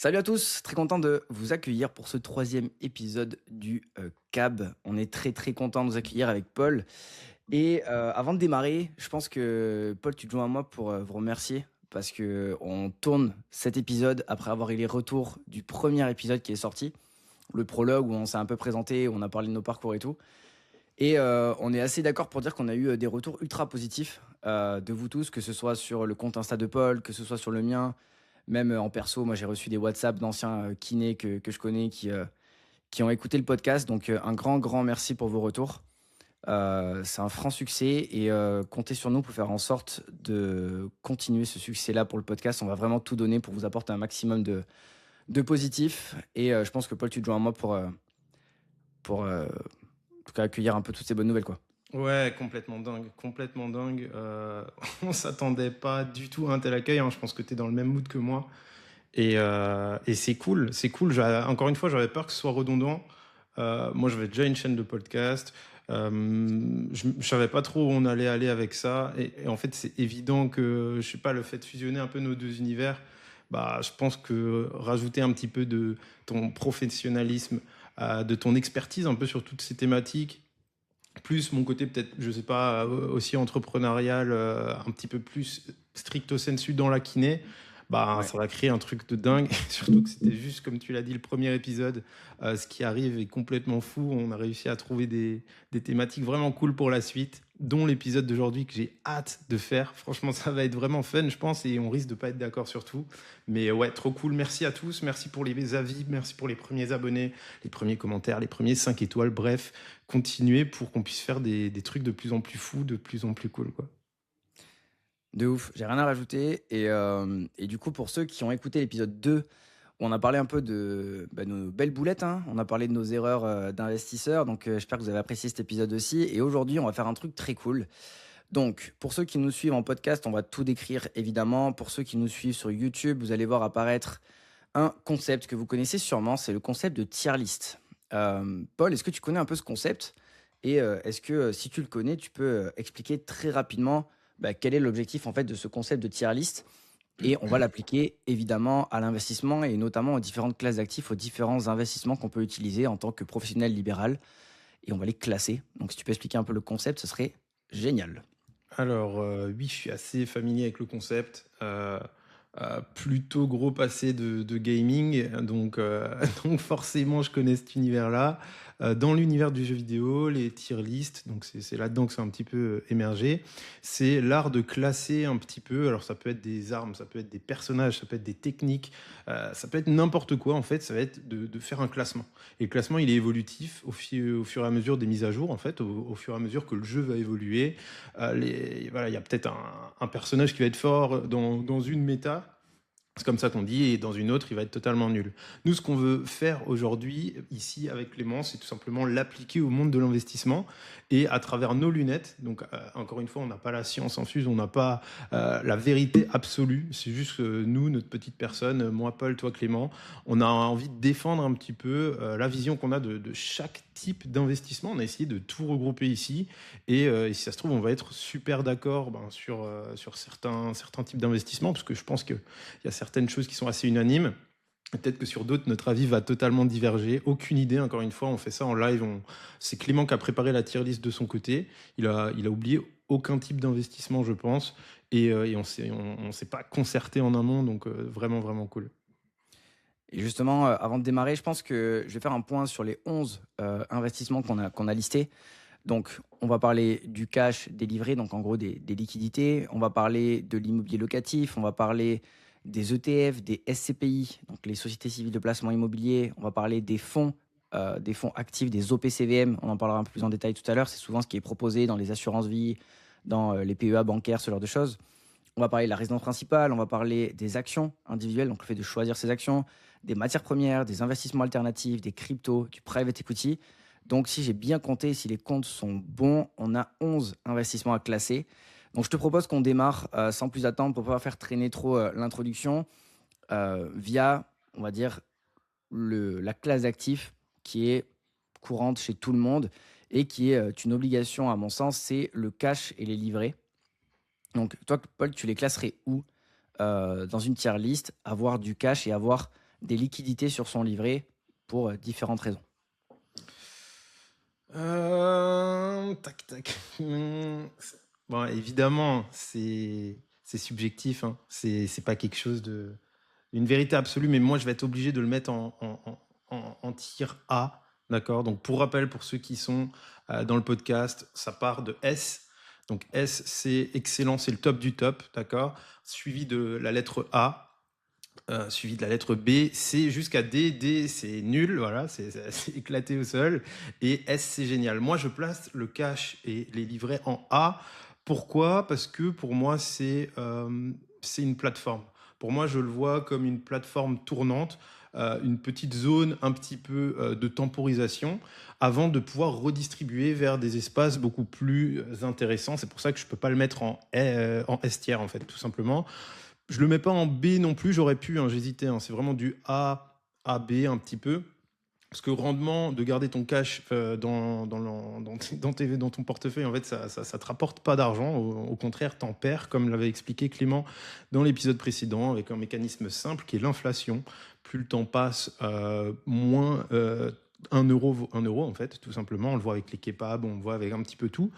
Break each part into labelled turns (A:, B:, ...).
A: Salut à tous, très content de vous accueillir pour ce troisième épisode du CAB. On est très très content de vous accueillir avec Paul. Et avant de démarrer, je pense que Paul, tu te joins à moi pour vous remercier parce que on tourne cet épisode après avoir eu les retours du premier épisode qui est sorti, le prologue où on s'est un peu présenté, où on a parlé de nos parcours et tout. Et on est assez d'accord pour dire qu'on a eu des retours ultra positifs de vous tous, que ce soit sur le compte Insta de Paul, que ce soit sur le mien, même en perso. Moi j'ai reçu des WhatsApp d'anciens kinés que je connais qui ont écouté le podcast. Donc un grand merci pour vos retours. C'est un franc succès et comptez sur nous pour faire en sorte de continuer ce succès-là pour le podcast. On va vraiment tout donner pour vous apporter un maximum de positif. Et je pense que Paul, tu te joins à moi pour en tout cas accueillir un peu toutes ces bonnes nouvelles, quoi.
B: Ouais, complètement dingue, complètement dingue. On s'attendait pas du tout à un tel accueil, hein. Je pense que tu es dans le même mood que moi. Et c'est cool, c'est cool. Encore une fois, j'avais peur que ce soit redondant. Moi, j'avais déjà une chaîne de podcast. Je savais pas trop où on allait aller avec ça. Et en fait, c'est évident que, je sais pas, le fait de fusionner un peu nos deux univers, bah, je pense que rajouter un petit peu de ton professionnalisme, de ton expertise un peu sur toutes ces thématiques, plus mon côté peut-être, je sais pas, aussi entrepreneurial, un petit peu plus stricto sensu dans la kiné, bah
A: Ouais.
B: ça va créer un truc de dingue. Surtout que c'était juste, comme tu l'as dit, le premier épisode. Ce qui arrive est complètement fou. On a réussi à trouver des thématiques vraiment cool pour la suite, dont l'épisode d'aujourd'hui que j'ai hâte de faire. Franchement, ça va être vraiment fun, je pense, et on risque de pas être d'accord sur tout. Mais ouais, trop cool. Merci à tous. Merci pour les avis. Merci pour les premiers abonnés, les premiers commentaires, les premiers 5 étoiles. Bref, continuer pour qu'on puisse faire des trucs de plus en plus fous, de plus en plus cool, quoi.
A: De ouf, j'ai rien à rajouter. Et du coup, pour ceux qui ont écouté l'épisode 2, où on a parlé un peu de nos belles boulettes, hein. On a parlé de nos erreurs d'investisseurs. Donc, j'espère que vous avez apprécié cet épisode aussi. Et aujourd'hui, on va faire un truc très cool. Donc, pour ceux qui nous suivent en podcast, on va tout décrire évidemment. Pour ceux qui nous suivent sur YouTube, vous allez voir apparaître un concept que vous connaissez sûrement. C'est le concept de tier list. Paul, est-ce que tu connais un peu ce concept? Et est-ce que si tu le connais, tu peux expliquer très rapidement quel est l'objectif en fait de ce concept de tier list? Et on va l'appliquer évidemment à l'investissement et notamment aux différentes classes d'actifs, aux différents investissements qu'on peut utiliser en tant que professionnel libéral. Et on va les classer. Donc si tu peux expliquer un peu le concept, ce serait génial.
B: Alors, oui, je suis assez familier avec le concept. Plutôt gros passé de gaming, donc, donc forcément, je connais cet univers-là. Dans l'univers du jeu vidéo, les tier lists, donc c'est là-dedans que c'est un petit peu émergé. C'est l'art de classer un petit peu. Alors, ça peut être des armes, ça peut être des personnages, ça peut être des techniques, ça peut être n'importe quoi. En fait, ça va être de faire un classement. Et le classement, il est évolutif au fur et à mesure des mises à jour, en fait, au fur et à mesure que le jeu va évoluer. Voilà, il y a peut-être un personnage qui va être fort dans une méta. C'est comme ça qu'on dit, et dans une autre, il va être totalement nul. Nous, ce qu'on veut faire aujourd'hui, ici, avec Clément, c'est tout simplement l'appliquer au monde de l'investissement et à travers nos lunettes. Donc, encore une fois, on n'a pas la science infuse, on n'a pas la vérité absolue. C'est juste que nous, notre petite personne, moi, Paul, toi, Clément, on a envie de défendre un petit peu la vision qu'on a de chaque type d'investissement. On a essayé de tout regrouper ici. Et si ça se trouve, on va être super d'accord sur certains types d'investissements, parce que je pense qu'il y a certaines choses qui sont assez unanimes. Peut-être que sur d'autres, notre avis va totalement diverger. Aucune idée, encore une fois, on fait ça en live. C'est Clément qui a préparé la tier list de son côté. Il a oublié aucun type d'investissement, je pense. Et on s'est pas concerté en amont, donc vraiment, vraiment cool.
A: Et justement, avant de démarrer, je pense que je vais faire un point sur les 11 investissements qu'on a listés. Donc, on va parler du cash délivré, donc en gros des liquidités. On va parler de l'immobilier locatif. On va parler des ETF, des SCPI, donc les sociétés civiles de placement immobilier. On va parler des fonds actifs, des OPCVM. On en parlera un peu plus en détail tout à l'heure. C'est souvent ce qui est proposé dans les assurances vie, dans les PEA bancaires, ce genre de choses. On va parler de la résidence principale, on va parler des actions individuelles, donc le fait de choisir ses actions, des matières premières, des investissements alternatifs, des cryptos, du private equity. Donc si j'ai bien compté, si les comptes sont bons, on a 11 investissements à classer. Donc je te propose qu'on démarre sans plus attendre pour ne pas faire traîner trop l'introduction via, on va dire, la classe d'actifs qui est courante chez tout le monde et qui est une obligation à mon sens, c'est le cash et les livrets. Donc, toi, Paul, tu les classerais où dans une tier list, avoir du cash et avoir des liquidités sur son livret pour différentes raisons.
B: Tac, tac. Bon, évidemment, c'est subjectif, hein. C'est pas quelque chose une vérité absolue, mais moi, je vais être obligé de le mettre en tier A, d'accord? Donc, pour rappel, pour ceux qui sont dans le podcast, ça part de S. Donc, S, c'est excellent, c'est le top du top, d'accord? Suivi de la lettre A. Suivi de la lettre B, C jusqu'à D. D, c'est nul, voilà, c'est éclaté au sol. Et S, c'est génial. Moi, je place le cash et les livrets en A. Pourquoi? Parce que pour moi, c'est une plateforme. Pour moi, je le vois comme une plateforme tournante, une petite zone un petit peu de temporisation avant de pouvoir redistribuer vers des espaces beaucoup plus intéressants. C'est pour ça que je ne peux pas le mettre en S tiers, en fait, tout simplement. Je le mets pas en B non plus, j'aurais pu, hein, j'hésitais, hein. C'est vraiment du A, B un petit peu. Parce que rendement de garder ton cash dans ton portefeuille, en fait, ça te rapporte pas d'argent. Au contraire, t'en perds, comme l'avait expliqué Clément dans l'épisode précédent, avec un mécanisme simple qui est l'inflation. Plus le temps passe, moins 1 euro en fait, tout simplement. On le voit avec les kebabs, on le voit avec un petit peu tout.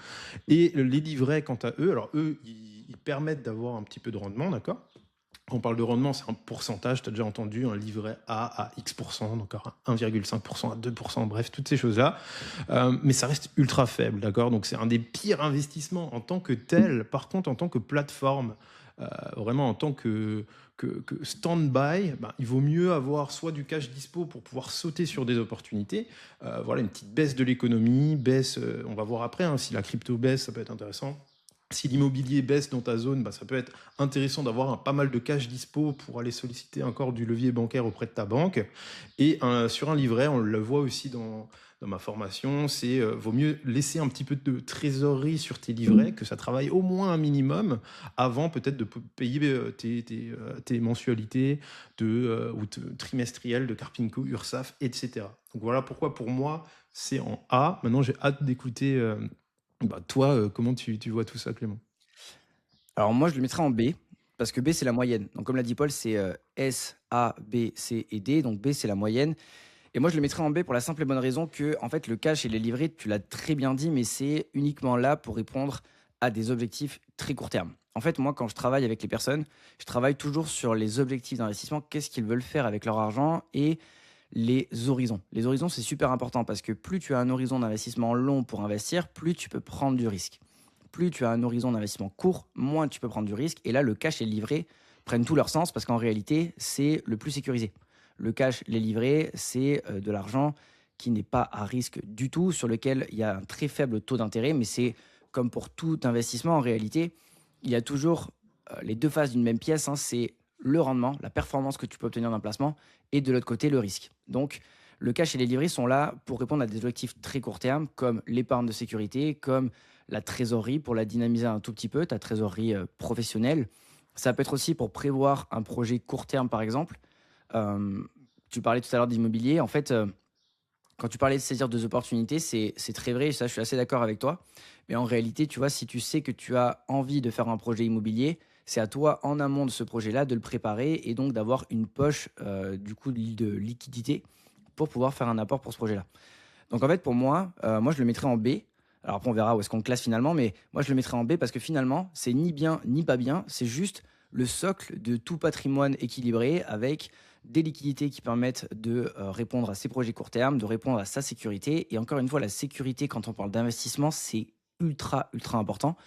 B: Et les livrets, quant à eux, alors eux, ils permettent d'avoir un petit peu de rendement, d'accord? Quand on parle de rendement, c'est un pourcentage. Tu as déjà entendu un livret A à X%, donc à 1,5%, à 2%, bref, toutes ces choses-là. Mais ça reste ultra faible, d'accord? Donc c'est un des pires investissements en tant que tel. Par contre, en tant que plateforme, vraiment en tant que stand-by, ben, il vaut mieux avoir soit du cash dispo pour pouvoir sauter sur des opportunités. Voilà, une petite baisse de l'économie, baisse, on va voir après, hein, si la crypto baisse, ça peut être intéressant. Si l'immobilier baisse dans ta zone, bah, ça peut être intéressant d'avoir pas mal de cash dispo pour aller solliciter encore du levier bancaire auprès de ta banque. Et sur un livret, on le voit aussi dans ma formation, c'est vaut mieux laisser un petit peu de trésorerie sur tes livrets, que ça travaille au moins un minimum avant peut-être de payer tes mensualités ou trimestrielles de Carpinco, URSSAF, etc. Donc voilà pourquoi pour moi c'est en A. Maintenant j'ai hâte d'écouter bah, toi, comment tu vois tout ça, Clément?
A: Alors moi, je le mettrais en B, parce que B, c'est la moyenne. Donc comme l'a dit Paul, c'est S, A, B, C et D. Donc B, c'est la moyenne. Et moi, je le mettrais en B pour la simple et bonne raison que, en fait, le cash et les livrets, tu l'as très bien dit, mais c'est uniquement là pour répondre à des objectifs très court terme. En fait, moi, quand je travaille avec les personnes, je travaille toujours sur les objectifs d'investissement, qu'est-ce qu'ils veulent faire avec leur argent et les horizons. Les horizons, c'est super important parce que plus tu as un horizon d'investissement long pour investir, plus tu peux prendre du risque. Plus tu as un horizon d'investissement court, moins tu peux prendre du risque. Et là, le cash et le livret prennent tout leur sens parce qu'en réalité, c'est le plus sécurisé. Le cash, les livrets, c'est de l'argent qui n'est pas à risque du tout, sur lequel il y a un très faible taux d'intérêt, mais c'est comme pour tout investissement, en réalité, il y a toujours les deux faces d'une même pièce, hein, c'est le rendement, la performance que tu peux obtenir d'un placement, et de l'autre côté, le risque. Donc, le cash et les livrets sont là pour répondre à des objectifs très court terme, comme l'épargne de sécurité, comme la trésorerie, pour la dynamiser un tout petit peu, ta trésorerie professionnelle. Ça peut être aussi pour prévoir un projet court terme, par exemple. Euh, Tu parlais tout à l'heure d'immobilier. En fait, quand tu parlais de saisir des opportunités, c'est très vrai, et ça, je suis assez d'accord avec toi. Mais en réalité, tu vois, si tu sais que tu as envie de faire un projet immobilier, c'est à toi, en amont de ce projet-là, de le préparer et donc d'avoir une poche, du coup, de liquidité pour pouvoir faire un apport pour ce projet-là. Donc en fait, pour moi, moi, je le mettrais en B. Alors après, on verra où est-ce qu'on le classe finalement, mais moi, je le mettrais en B parce que finalement, c'est ni bien ni pas bien, c'est juste le socle de tout patrimoine équilibré avec des liquidités qui permettent de répondre à ses projets court terme, de répondre à sa sécurité. Et encore une fois, la sécurité, quand on parle d'investissement, c'est ultra, ultra important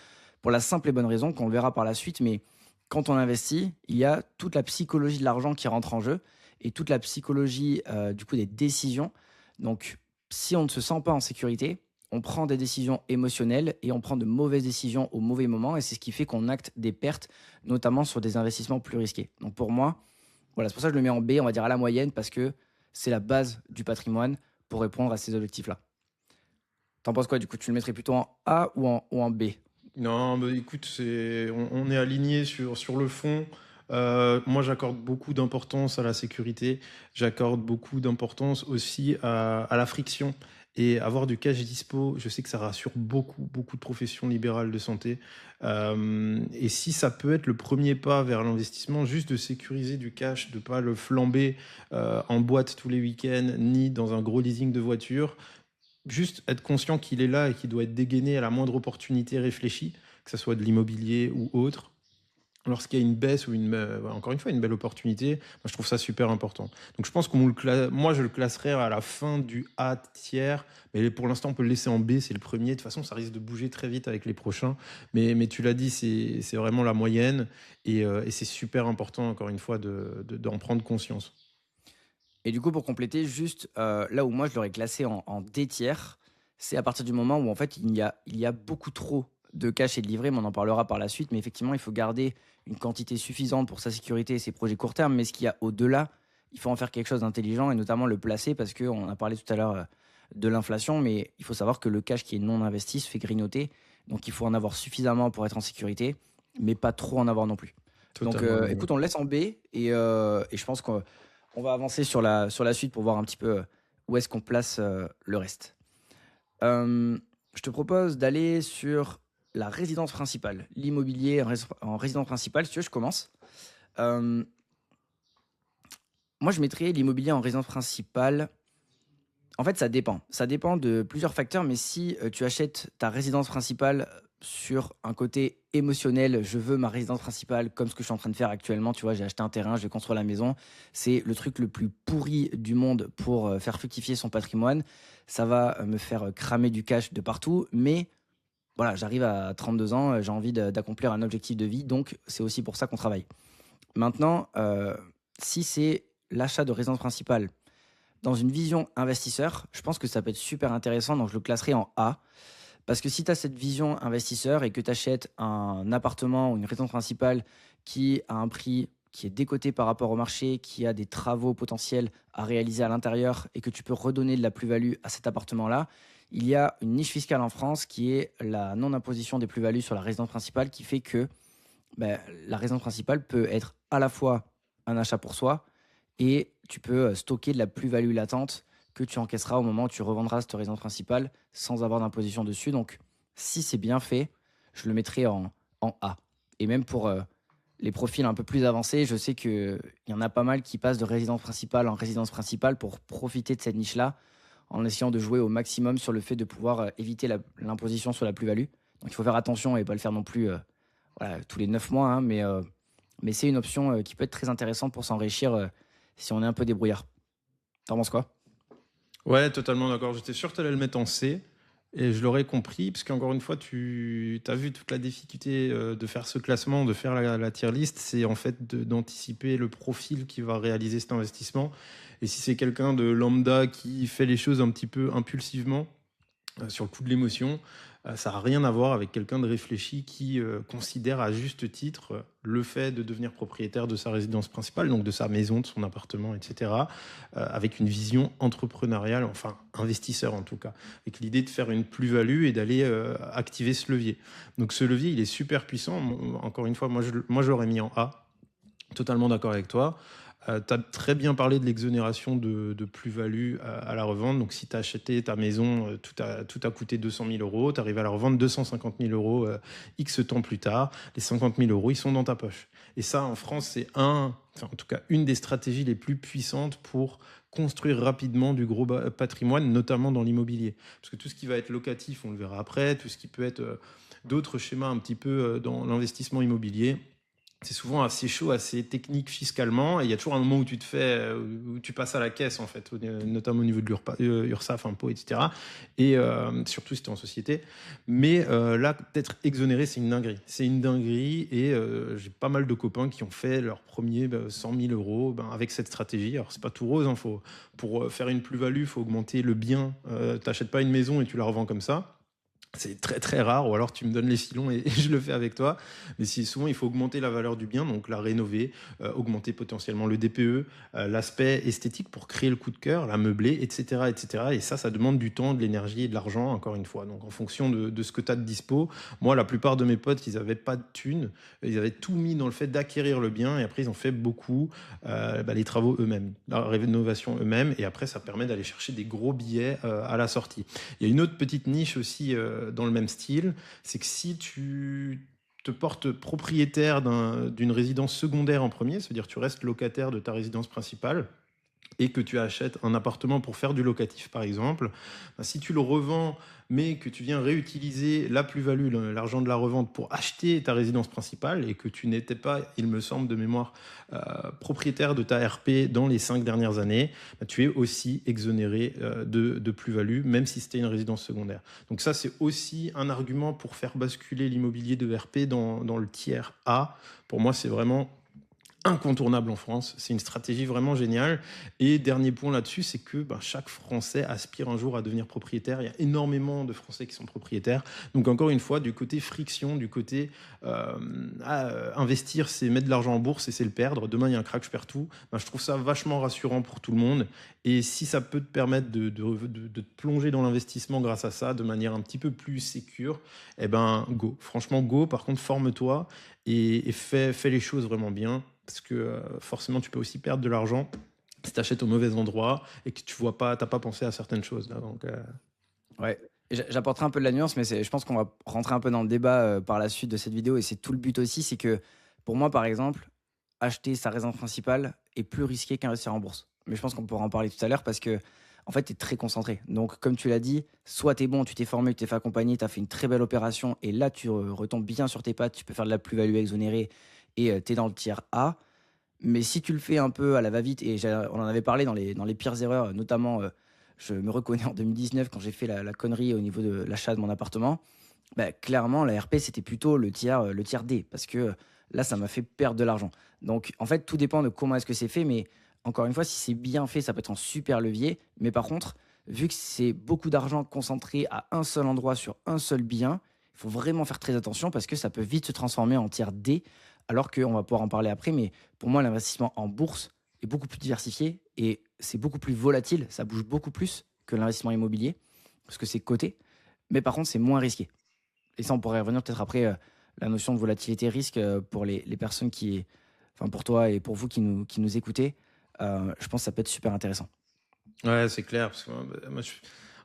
A: pour la simple et bonne raison qu'on le verra par la suite, mais quand on investit, il y a toute la psychologie de l'argent qui rentre en jeu et toute la psychologie du coup des décisions. Donc, si on ne se sent pas en sécurité, on prend des décisions émotionnelles et on prend de mauvaises décisions au mauvais moment et c'est ce qui fait qu'on acte des pertes, notamment sur des investissements plus risqués. Donc pour moi, voilà, c'est pour ça que je le mets en B, on va dire à la moyenne, parce que c'est la base du patrimoine pour répondre à ces objectifs-là. T'en penses quoi du coup? Tu le mettrais plutôt en A ou en B?
B: Non, mais écoute, on est aligné sur le fond. Moi, j'accorde beaucoup d'importance à la sécurité. J'accorde beaucoup d'importance aussi à la friction. Et avoir du cash dispo, je sais que ça rassure beaucoup, beaucoup de professions libérales de santé. Et si ça peut être le premier pas vers l'investissement, juste de sécuriser du cash, de ne pas le flamber en boîte tous les week-ends, ni dans un gros leasing de voiture, juste être conscient qu'il est là et qu'il doit être dégainé à la moindre opportunité réfléchie, que ce soit de l'immobilier ou autre. Lorsqu'il y a une baisse ou encore une fois une belle opportunité, moi, je trouve ça super important. Donc je pense moi je le classerais à la fin du A tiers, mais pour l'instant on peut le laisser en B, c'est le premier. De toute façon ça risque de bouger très vite avec les prochains. Mais tu l'as dit, c'est vraiment la moyenne et c'est super important encore une fois d'en prendre conscience.
A: Et du coup, pour compléter, juste là où moi je l'aurais classé en D tiers, c'est à partir du moment où en fait il y a beaucoup trop de cash et de livrets, mais on en parlera par la suite. Mais effectivement, il faut garder une quantité suffisante pour sa sécurité et ses projets court terme. Mais ce qu'il y a au-delà, il faut en faire quelque chose d'intelligent et notamment le placer parce qu'on a parlé tout à l'heure de l'inflation, mais il faut savoir que le cash qui est non investi se fait grignoter. Donc il faut en avoir suffisamment pour être en sécurité, mais pas trop en avoir non plus. Donc
B: Totalement d'accord.
A: écoute, on le laisse en B et je pense qu'on va avancer sur la suite pour voir un petit peu où est-ce qu'on place le reste. Je te propose d'aller sur la résidence principale, l'immobilier en résidence principale. Si tu veux, je commence. Euh, Moi, je mettrais l'immobilier en résidence principale. En fait, ça dépend. Ça dépend de plusieurs facteurs, mais si tu achètes ta résidence principale sur un côté émotionnel, je veux ma résidence principale comme ce que je suis en train de faire actuellement, tu vois, j'ai acheté un terrain, je vais construire la maison, c'est le truc le plus pourri du monde pour faire fructifier son patrimoine. Ça va me faire cramer du cash de partout, mais voilà, j'arrive à 32 ans, j'ai envie d'accomplir un objectif de vie, donc c'est aussi pour ça qu'on travaille. Maintenant, si c'est l'achat de résidence principale dans une vision investisseur, je pense que ça peut être super intéressant, donc je le classerai en A. Parce que si tu as cette vision investisseur et que tu achètes un appartement ou une résidence principale qui a un prix qui est décoté par rapport au marché, qui a des travaux potentiels à réaliser à l'intérieur et que tu peux redonner de la plus-value à cet appartement-là, il y a une niche fiscale en France qui est la non-imposition des plus-values sur la résidence principale qui fait que ben, la résidence principale peut être à la fois un achat pour soi et tu peux stocker de la plus-value latente que tu encaisseras au moment où tu revendras cette résidence principale sans avoir d'imposition dessus. Donc, si c'est bien fait, je le mettrai en A. Et même pour les profils un peu plus avancés, je sais qu'il y en a pas mal qui passent de résidence principale en résidence principale pour profiter de cette niche-là, en essayant de jouer au maximum sur le fait de pouvoir éviter l'imposition sur la plus-value. Donc, il faut faire attention et pas le faire non plus voilà, tous les 9 mois, hein, mais c'est une option qui peut être très intéressante pour s'enrichir si on est un peu débrouillard. T'en penses quoi?
B: Ouais, totalement d'accord. J'étais sûr que tu allais le mettre en C et je l'aurais compris, parce qu'encore une fois, tu as vu toute la difficulté de faire ce classement, de faire la tier list, c'est en fait d'anticiper le profil qui va réaliser cet investissement. Et si c'est quelqu'un de lambda qui fait les choses un petit peu impulsivement, sur le coup de l'émotion, ça n'a rien à voir avec quelqu'un de réfléchi qui considère à juste titre le fait de devenir propriétaire de sa résidence principale, donc de sa maison, de son appartement, etc., avec une vision entrepreneuriale, enfin investisseur en tout cas, avec l'idée de faire une plus-value et d'aller activer ce levier. Donc ce levier, il est super puissant. Encore une fois, moi je l'aurais mis en A. Totalement d'accord avec toi. Tu as très bien parlé de l'exonération de plus-value à la revente. Donc, si tu as acheté ta maison, tout a coûté 200 000 euros, tu arrives à la revendre 250 000 euros X temps plus tard. Les 50 000 euros, ils sont dans ta poche. Et ça, en France, c'est en tout cas, une des stratégies les plus puissantes pour construire rapidement du gros patrimoine, notamment dans l'immobilier. Parce que tout ce qui va être locatif, on le verra après, tout ce qui peut être d'autres schémas un petit peu dans l'investissement immobilier, c'est souvent assez chaud, assez technique fiscalement. Et il y a toujours un moment où tu te fais, où tu passes à la caisse, en fait, notamment au niveau de l'URSSAF, impôts, etc. Et surtout si tu es en société. Mais là, d'être exonéré, c'est une dinguerie. C'est une dinguerie. Et j'ai pas mal de copains qui ont fait leur premier 100 000 euros avec cette stratégie. Alors, c'est pas tout rose. Hein, pour faire une plus-value, il faut augmenter le bien. Tu n'achètes pas une maison et tu la revends comme ça. C'est très très rare, ou alors tu me donnes les filons et je le fais avec toi. Mais si souvent il faut augmenter la valeur du bien, donc la rénover, augmenter potentiellement le DPE, l'aspect esthétique pour créer le coup de cœur, la meubler, etc., etc. Et ça demande du temps, de l'énergie et de l'argent, encore une fois. Donc en fonction de ce que tu as de dispo, moi la plupart de mes potes, ils n'avaient pas de thunes, ils avaient tout mis dans le fait d'acquérir le bien et après ils ont fait beaucoup les travaux eux-mêmes, la rénovation eux-mêmes, et après ça permet d'aller chercher des gros billets à la sortie. Il y a une autre petite niche aussi dans le même style, c'est que si tu te portes propriétaire d'une résidence secondaire en premier, c'est-à-dire tu restes locataire de ta résidence principale, et que tu achètes un appartement pour faire du locatif, par exemple, ben, si tu le revends, mais que tu viens réutiliser la plus-value, l'argent de la revente pour acheter ta résidence principale et que tu n'étais pas, il me semble de mémoire, propriétaire de ta RP dans les 5 dernières années, ben, tu es aussi exonéré de plus-value, même si c'était une résidence secondaire. Donc ça, c'est aussi un argument pour faire basculer l'immobilier de RP dans le tiers A. Pour moi, c'est vraiment incontournable en France. C'est une stratégie vraiment géniale. Et dernier point là-dessus, c'est que chaque Français aspire un jour à devenir propriétaire. Il y a énormément de Français qui sont propriétaires. Donc encore une fois, du côté friction, du côté investir, c'est mettre de l'argent en bourse et c'est le perdre. Demain, il y a un crack, je perds tout. Je trouve ça vachement rassurant pour tout le monde. Et si ça peut te permettre de te plonger dans l'investissement grâce à ça de manière un petit peu plus sécure, eh ben go. Franchement, go. Par contre, forme-toi et fais les choses vraiment bien. Parce que forcément, tu peux aussi perdre de l'argent si tu achètes au mauvais endroit et que tu vois pas, t'as pas pensé à certaines choses. Là, donc,
A: Ouais. Et j'apporterai un peu de la nuance, mais je pense qu'on va rentrer un peu dans le débat par la suite de cette vidéo. Et c'est tout le but aussi, c'est que pour moi, par exemple, acheter sa résidence principale est plus risqué qu'investir en bourse. Mais je pense qu'on pourra en parler tout à l'heure parce que, en fait, tu es très concentré. Donc, comme tu l'as dit, soit tu es bon, tu t'es formé, tu t'es fait accompagner, tu as fait une très belle opération et là, tu retombes bien sur tes pattes, tu peux faire de la plus-value exonérée et tu es dans le tiers A. Mais si tu le fais un peu à la va-vite, et on en avait parlé dans les pires erreurs, notamment, je me reconnais en 2019 quand j'ai fait la connerie au niveau de l'achat de mon appartement, bah, clairement, la RP, c'était plutôt le tiers D, parce que là, ça m'a fait perdre de l'argent. Donc, en fait, tout dépend de comment est-ce que c'est fait, mais encore une fois, si c'est bien fait, ça peut être un super levier. Mais par contre, vu que c'est beaucoup d'argent concentré à un seul endroit sur un seul bien, il faut vraiment faire très attention parce que ça peut vite se transformer en tiers D, alors qu'on va pouvoir en parler après. Mais pour moi, l'investissement en bourse est beaucoup plus diversifié et c'est beaucoup plus volatile, ça bouge beaucoup plus que l'investissement immobilier, parce que c'est coté. Mais par contre, c'est moins risqué. Et ça, on pourrait revenir peut-être après la notion de volatilité risque pour les personnes qui, enfin pour toi et pour vous qui nous écoutez. Je pense que ça peut être super intéressant.
B: ouais, c'est clair. Parce que, moi,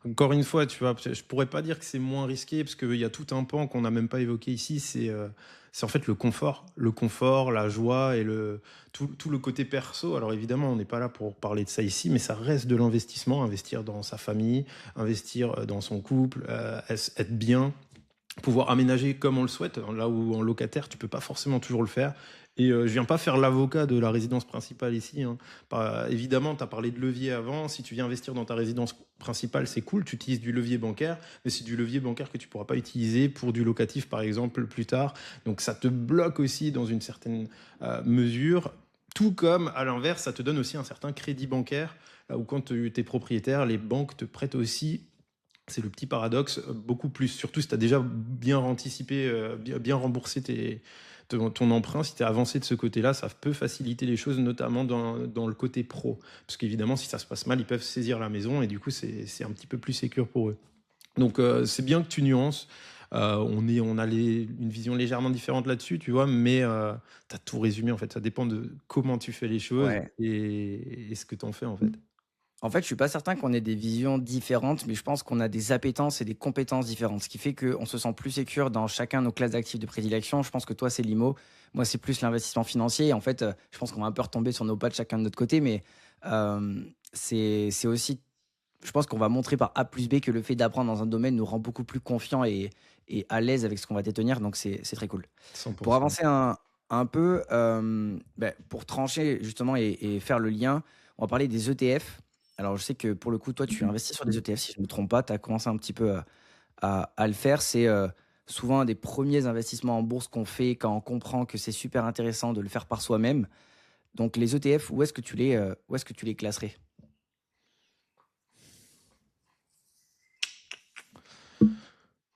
B: encore une fois, tu vois, je pourrais pas dire que c'est moins risqué parce qu'il y a tout un pan qu'on n'a même pas évoqué ici. C'est en fait le confort, la joie et tout le côté perso. Alors évidemment, on n'est pas là pour parler de ça ici, mais ça reste de l'investissement, investir dans sa famille, investir dans son couple, être bien, pouvoir aménager comme on le souhaite, là où en locataire, tu peux pas forcément toujours le faire. Et je viens pas faire l'avocat de la résidence principale ici, hein. Évidemment, tu as parlé de levier avant. Si tu viens investir dans ta résidence principale, c'est cool, tu utilises du levier bancaire, mais c'est du levier bancaire que tu pourras pas utiliser pour du locatif, par exemple, plus tard. Donc ça te bloque aussi dans une certaine mesure. Tout comme, à l'inverse, ça te donne aussi un certain crédit bancaire, là où quand tu es propriétaire, les banques te prêtent aussi, c'est le petit paradoxe, beaucoup plus. Surtout si tu as déjà bien anticipé, bien remboursé ton emprunt, si tu es avancé de ce côté-là, ça peut faciliter les choses, notamment dans le côté pro. Parce qu'évidemment, si ça se passe mal, ils peuvent saisir la maison et du coup, c'est un petit peu plus sécure pour eux. Donc, c'est bien que tu nuances. On a une vision légèrement différente là-dessus, tu vois, mais tu as tout résumé en fait. Ça dépend de comment tu fais les choses
A: Ouais.
B: et ce que tu en fais en fait.
A: En fait, je suis pas certain qu'on ait des visions différentes, mais je pense qu'on a des appétences et des compétences différentes, ce qui fait qu'on se sent plus sécure dans chacun de nos classes d'actifs de prédilection. Je pense que toi, c'est l'IMO, moi, c'est plus l'investissement financier. Et en fait, je pense qu'on va un peu retomber sur nos pattes chacun de notre côté, mais c'est aussi, je pense qu'on va montrer par A plus B que le fait d'apprendre dans un domaine nous rend beaucoup plus confiants et à l'aise avec ce qu'on va détenir, donc c'est très cool. Pour
B: 100%.
A: avancer un peu, pour trancher justement et faire le lien, on va parler des ETF. Alors, je sais que pour le coup, toi, tu investis sur des ETF, si je ne me trompe pas, tu as commencé un petit peu à le faire. C'est souvent un des premiers investissements en bourse qu'on fait quand on comprend que c'est super intéressant de le faire par soi-même. Donc, les ETF, où est-ce que tu les classerais?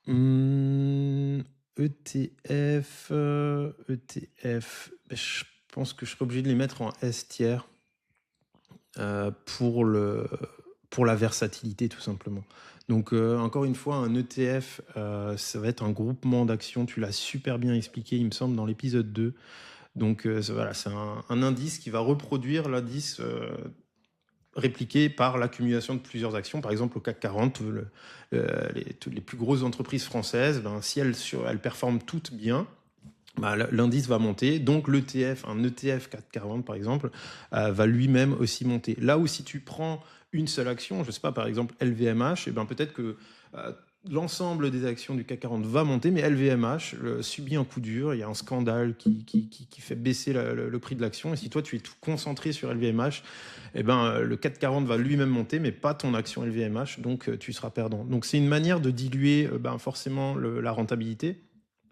B: ETF, ETF, je pense que je serais obligé de les mettre en S tiers pour pour la versatilité tout simplement. Donc encore une fois, un ETF, ça va être un groupement d'actions, tu l'as super bien expliqué, il me semble, dans l'épisode 2. Donc voilà, c'est un indice qui va reproduire l'indice répliqué par l'accumulation de plusieurs actions. Par exemple, au CAC 40, les plus grosses entreprises françaises, ben, si elles performent toutes bien, bah, l'indice va monter, donc l'ETF, un ETF 440 par exemple, va lui-même aussi monter. Là où si tu prends une seule action, je sais pas, par exemple LVMH, et ben peut-être que l'ensemble des actions du CAC 40 va monter, mais LVMH subit un coup dur, il y a un scandale qui fait baisser le prix de l'action, et si toi tu es tout concentré sur LVMH, et ben le CAC 40 va lui-même monter, mais pas ton action LVMH, donc tu seras perdant. Donc c'est une manière de diluer ben, forcément la rentabilité.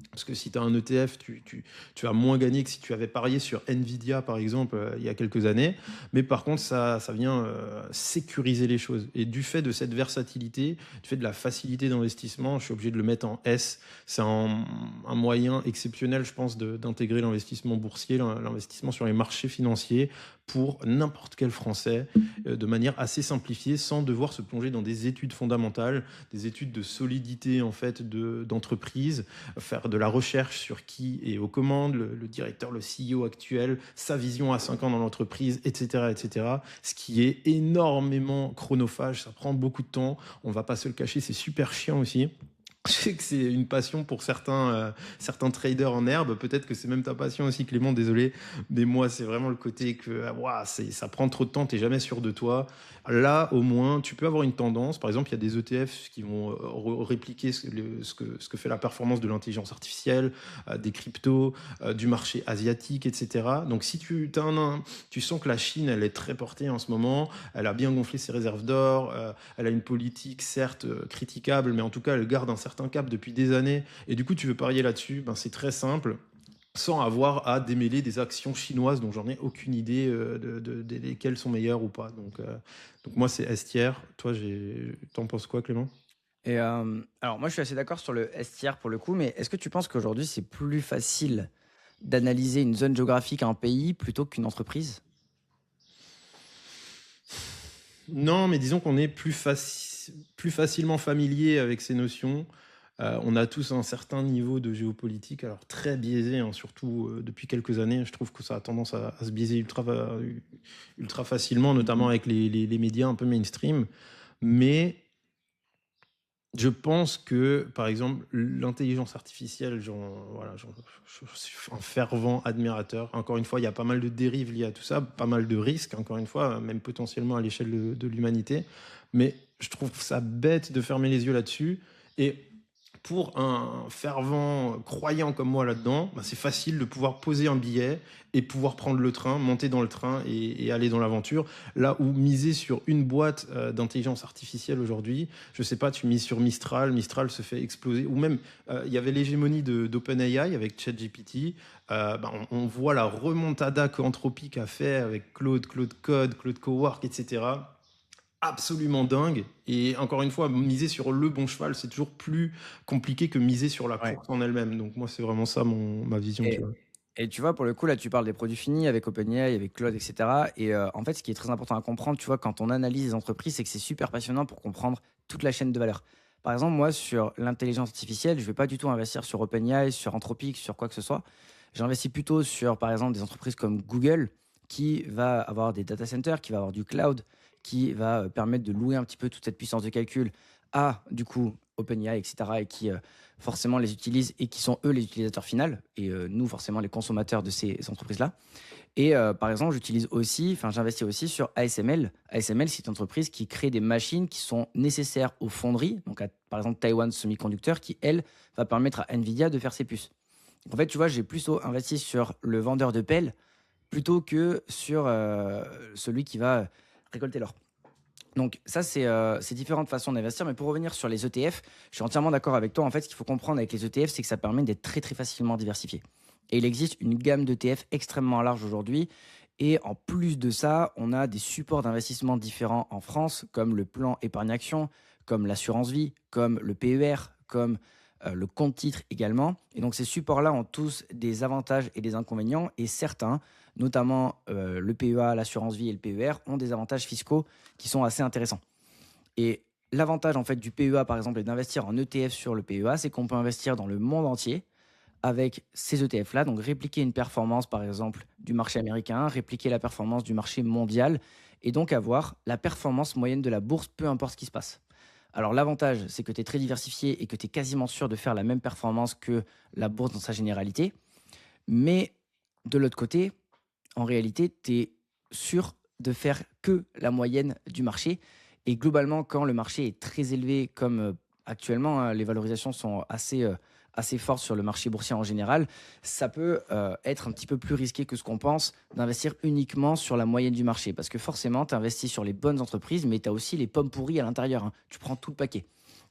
B: Parce que si tu as un ETF, tu vas moins gagner que si tu avais parié sur Nvidia, par exemple, il y a quelques années. Mais par contre, ça vient sécuriser les choses. Et du fait de cette versatilité, du fait de la facilité d'investissement, je suis obligé de le mettre en S. C'est un moyen exceptionnel, je pense, d'intégrer l'investissement boursier, l'investissement sur les marchés financiers pour n'importe quel Français, de manière assez simplifiée, sans devoir se plonger dans des études fondamentales, des études de solidité en fait d'entreprise, faire de la recherche sur qui est aux commandes, le directeur, le CEO actuel, sa vision à 5 ans dans l'entreprise, etc., etc. Ce qui est énormément chronophage, ça prend beaucoup de temps. On va pas se le cacher, c'est super chiant aussi. Je sais que c'est une passion pour certains traders en herbe. Peut-être que c'est même ta passion aussi, Clément. Désolé. Mais moi, c'est vraiment le côté que ouah, ça prend trop de temps. Tu n'es jamais sûr de toi. Là, au moins, tu peux avoir une tendance. Par exemple, il y a des ETF qui vont répliquer ce que fait la performance de l'intelligence artificielle, des cryptos, du marché asiatique, etc. Donc, si tu sens que la Chine, elle est très portée en ce moment, elle a bien gonflé ses réserves d'or, elle a une politique certes critiquable, mais en tout cas, elle garde un certain cap depuis des années. Et du coup, tu veux parier là-dessus, ben, c'est très simple sans avoir à démêler des actions chinoises dont j'en ai aucune idée desquelles sont meilleures ou pas. Donc moi, c'est Estière. Toi, t'en penses quoi, Clément?
A: Et alors, moi, je suis assez d'accord sur le S tiers pour le coup, mais est-ce que tu penses qu'aujourd'hui, c'est plus facile d'analyser une zone géographique, un pays, plutôt qu'une entreprise?
B: Non, mais disons qu'on est plus facilement familier avec ces notions. On a tous un certain niveau de géopolitique, alors très biaisé, hein, surtout depuis quelques années. Je trouve que ça a tendance à se biaiser ultra facilement, notamment avec les médias un peu mainstream. Mais je pense que, par exemple, l'intelligence artificielle, voilà, je suis un fervent admirateur. Encore une fois, il y a pas mal de dérives liées à tout ça, pas mal de risques, encore une fois, même potentiellement à l'échelle de l'humanité. Mais je trouve ça bête de fermer les yeux là-dessus. Et pour un fervent croyant comme moi là-dedans, bah, c'est facile de pouvoir poser un billet et pouvoir prendre le train, monter dans le train et aller dans l'aventure. Là où miser sur une boîte d'intelligence artificielle aujourd'hui, je sais pas, tu mises sur Mistral, Mistral se fait exploser. Ou même, il y avait l'hégémonie d'OpenAI avec ChatGPT. Bah, on voit la remontada qu'Anthropic a fait avec Claude Code, Claude Cowork, etc. Absolument dingue. Et encore une fois, miser sur le bon cheval, c'est toujours plus compliqué que miser sur la
A: Ouais.
B: course en elle-même. Donc moi, c'est vraiment ça ma vision, tu
A: Et,
B: vois.
A: et tu vois, pour le coup, là, tu parles des produits finis avec OpenAI, avec Claude, etc. Et en fait, ce qui est très important à comprendre, tu vois, quand on analyse les entreprises, c'est que c'est super passionnant pour comprendre toute la chaîne de valeur. Par exemple, moi, sur l'intelligence artificielle, je ne vais pas du tout investir sur OpenAI, sur Anthropic, sur quoi que ce soit. J'investis plutôt sur, par exemple, des entreprises comme Google, qui va avoir des data centers, qui va avoir du cloud, qui va permettre de louer un petit peu toute cette puissance de calcul à, du coup, OpenAI, etc. Et qui forcément les utilisent et qui sont eux les utilisateurs finaux et nous forcément les consommateurs de ces entreprises-là. Et par exemple, j'investis aussi sur ASML. ASML, c'est une entreprise qui crée des machines qui sont nécessaires aux fonderies, donc par exemple Taiwan Semiconductor, qui elle va permettre à Nvidia de faire ses puces. En fait, tu vois, j'ai plutôt investi sur le vendeur de pelles plutôt que sur celui qui va récolter l'or. Donc ça, c'est différentes façons d'investir. Mais pour revenir sur les ETF, je suis entièrement d'accord avec toi. En fait, ce qu'il faut comprendre avec les ETF, c'est que ça permet d'être très très facilement diversifié. Et il existe une gamme d'ETF extrêmement large aujourd'hui. Et en plus de ça, on a des supports d'investissement différents en France, comme le plan épargne-action, comme l'assurance vie, comme le PER, comme le compte titre également. Et donc ces supports-là ont tous des avantages et des inconvénients. Et certains, notamment le PEA, l'assurance vie et le PER, ont des avantages fiscaux qui sont assez intéressants. Et l'avantage en fait du PEA par exemple et d'investir en ETF sur le PEA, c'est qu'on peut investir dans le monde entier avec ces ETF-là, donc répliquer une performance par exemple du marché américain, répliquer la performance du marché mondial et donc avoir la performance moyenne de la bourse, peu importe ce qui se passe. Alors l'avantage, c'est que tu es très diversifié et que tu es quasiment sûr de faire la même performance que la bourse dans sa généralité. Mais de l'autre côté, en réalité, tu es sûr de faire que la moyenne du marché. Et globalement, quand le marché est très élevé, comme actuellement, hein, les valorisations sont assez fortes sur le marché boursier en général, ça peut être un petit peu plus risqué que ce qu'on pense d'investir uniquement sur la moyenne du marché. Parce que forcément, tu investis sur les bonnes entreprises, mais tu as aussi les pommes pourries à l'intérieur, hein. Tu prends tout le paquet.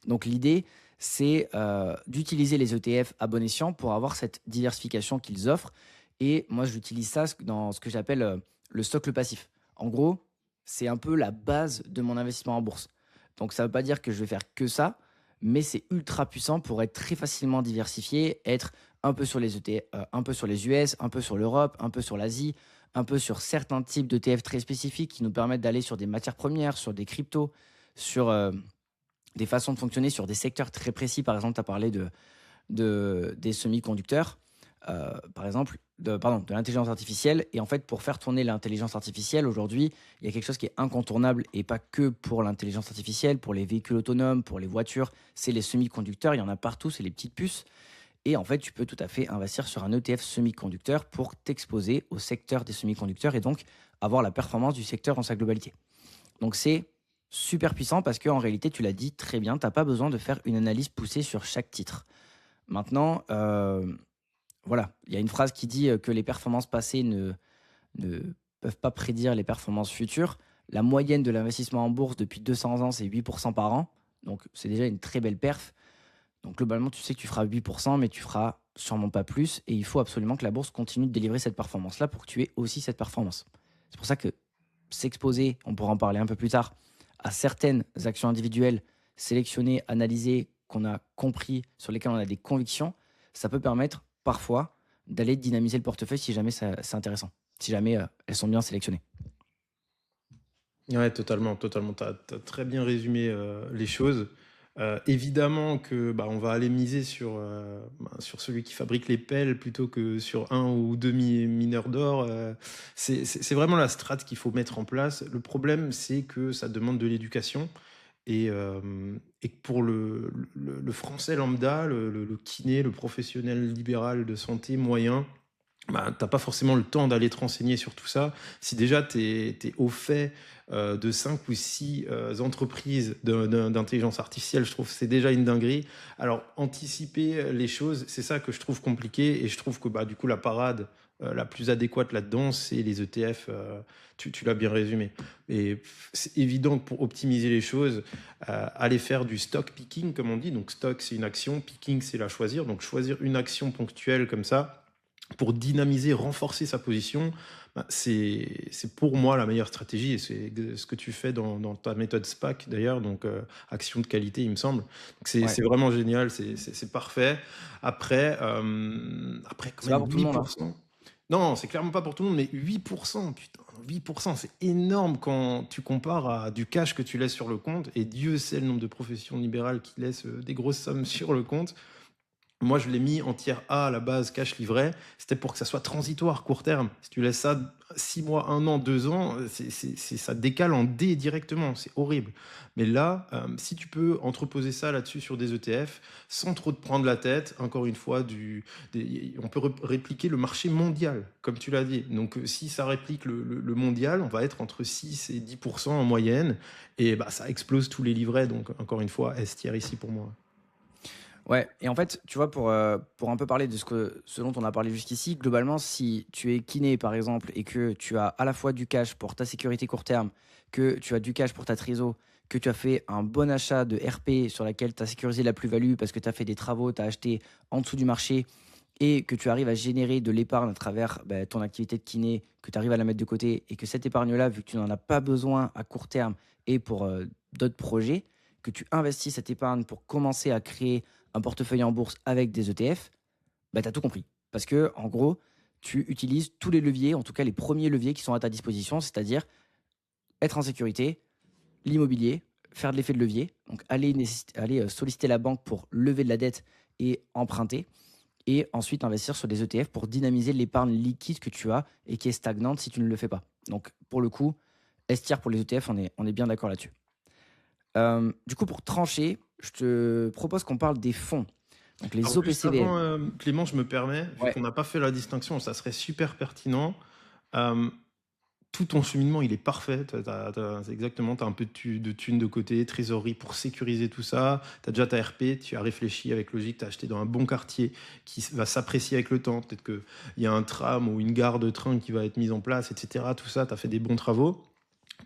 A: Donc l'idée, c'est d'utiliser les ETF à bon escient pour avoir cette diversification qu'ils offrent. Et moi, j'utilise ça dans ce que j'appelle le socle passif. En gros, c'est un peu la base de mon investissement en bourse. Donc ça ne veut pas dire que je vais faire que ça, mais c'est ultra puissant pour être très facilement diversifié, être un peu sur les ETF, un peu sur les US, un peu sur l'Europe, un peu sur l'Asie, un peu sur certains types d'ETF très spécifiques qui nous permettent d'aller sur des matières premières, sur des cryptos, sur des façons de fonctionner, sur des secteurs très précis. Par exemple, tu as parlé des semi-conducteurs, par exemple, de l'intelligence artificielle. Et en fait, pour faire tourner l'intelligence artificielle, aujourd'hui, il y a quelque chose qui est incontournable, et pas que pour l'intelligence artificielle, pour les véhicules autonomes, pour les voitures, c'est les semi-conducteurs, il y en a partout, c'est les petites puces. Et en fait, tu peux tout à fait investir sur un ETF semi-conducteur pour t'exposer au secteur des semi-conducteurs et donc avoir la performance du secteur en sa globalité. Donc c'est super puissant parce qu'en réalité, tu l'as dit très bien, tu n'as pas besoin de faire une analyse poussée sur chaque titre. Maintenant, voilà, il y a une phrase qui dit que les performances passées ne peuvent pas prédire les performances futures. La moyenne de l'investissement en bourse depuis 200 ans, c'est 8% par an. Donc, c'est déjà une très belle perf. Donc, globalement, tu sais que tu feras 8%, mais tu feras sûrement pas plus. Et il faut absolument que la bourse continue de délivrer cette performance-là pour que tu aies aussi cette performance. C'est pour ça que s'exposer, on pourra en parler un peu plus tard, à certaines actions individuelles sélectionnées, analysées, qu'on a compris, sur lesquelles on a des convictions, ça peut permettre parfois d'aller dynamiser le portefeuille si jamais c'est intéressant, si jamais elles sont bien sélectionnées.
B: Ouais, totalement, totalement. Tu as très bien résumé les choses. Évidemment que on va aller miser sur celui qui fabrique les pelles plutôt que sur un ou deux mineurs d'or. C'est vraiment la strate qu'il faut mettre en place. Le problème, c'est que ça demande de l'éducation. Et que pour le français lambda, le kiné, le professionnel libéral de santé moyen, t'as pas forcément le temps d'aller te renseigner sur tout ça. Si déjà tu es au fait de 5 ou 6 entreprises d'intelligence artificielle, je trouve que c'est déjà une dinguerie. Alors, anticiper les choses, c'est ça que je trouve compliqué. Et je trouve que du coup, la parade la plus adéquate là-dedans, c'est les ETF. Tu l'as bien résumé. Et c'est évident que pour optimiser les choses, aller faire du stock picking, comme on dit. Donc, stock, c'est une action. Picking, c'est la choisir. Donc, choisir une action ponctuelle comme ça pour dynamiser, renforcer sa position, c'est pour moi la meilleure stratégie. Et c'est ce que tu fais dans ta méthode SPAC d'ailleurs, donc action de qualité, il me semble. Donc
A: Ouais.
B: c'est vraiment génial, c'est parfait. Après, quand
A: C'est pas
B: même
A: pour tout le monde, hein.
B: 8%. Non, c'est clairement pas pour tout le monde, mais 8%, putain, 8%, c'est énorme quand tu compares à du cash que tu laisses sur le compte. Et Dieu sait le nombre de professions libérales qui laissent des grosses sommes sur le compte. Moi, je l'ai mis en tiers A à la base, cash livret. C'était pour que ça soit transitoire, court terme. Si tu laisses ça 6 mois, 1 an, 2 ans, ça décale en D directement. C'est horrible. Mais là, si tu peux entreposer ça là-dessus sur des ETF, sans trop te prendre la tête, encore une fois, on peut répliquer le marché mondial, comme tu l'as dit. Donc, si ça réplique le mondial, on va être entre 6 et 10% en moyenne. Et ça explose tous les livrets. Donc, encore une fois, S tiers ici pour moi.
A: Ouais, et en fait, tu vois, pour un peu parler de ce dont on a parlé jusqu'ici, globalement, si tu es kiné, par exemple, et que tu as à la fois du cash pour ta sécurité court terme, que tu as du cash pour ta trésor, que tu as fait un bon achat de RP sur laquelle tu as sécurisé la plus-value parce que tu as fait des travaux, tu as acheté en dessous du marché, et que tu arrives à générer de l'épargne à travers ton activité de kiné, que tu arrives à la mettre de côté, et que cette épargne-là, vu que tu n'en as pas besoin à court terme et pour d'autres projets, que tu investis cette épargne pour commencer à créer un portefeuille en bourse avec des ETF, bah, tu as tout compris. Parce que, en gros, tu utilises tous les leviers, en tout cas les premiers leviers qui sont à ta disposition, c'est-à-dire être en sécurité, l'immobilier, faire de l'effet de levier, donc aller solliciter la banque pour lever de la dette et emprunter, et ensuite investir sur des ETF pour dynamiser l'épargne liquide que tu as et qui est stagnante si tu ne le fais pas. Donc, pour le coup, S-tier pour les ETF, on est bien d'accord là-dessus. Du coup, pour trancher, je te propose qu'on parle des fonds. Donc, les
B: Alors juste
A: OPCVM.
B: avant, Clément, je me permets, vu
A: Ouais.
B: qu'on n'a pas fait la distinction, ça serait super pertinent. Euh, Tout ton cheminement, il est parfait. C'est exactement, tu as un peu de thunes de côté, trésorerie pour sécuriser tout ça. Tu as déjà ta RP, tu as réfléchi avec logique, tu as acheté dans un bon quartier qui va s'apprécier avec le temps. Peut-être qu'il y a un tram ou une gare de train qui va être mise en place, etc. Tout ça, tu as fait des bons travaux.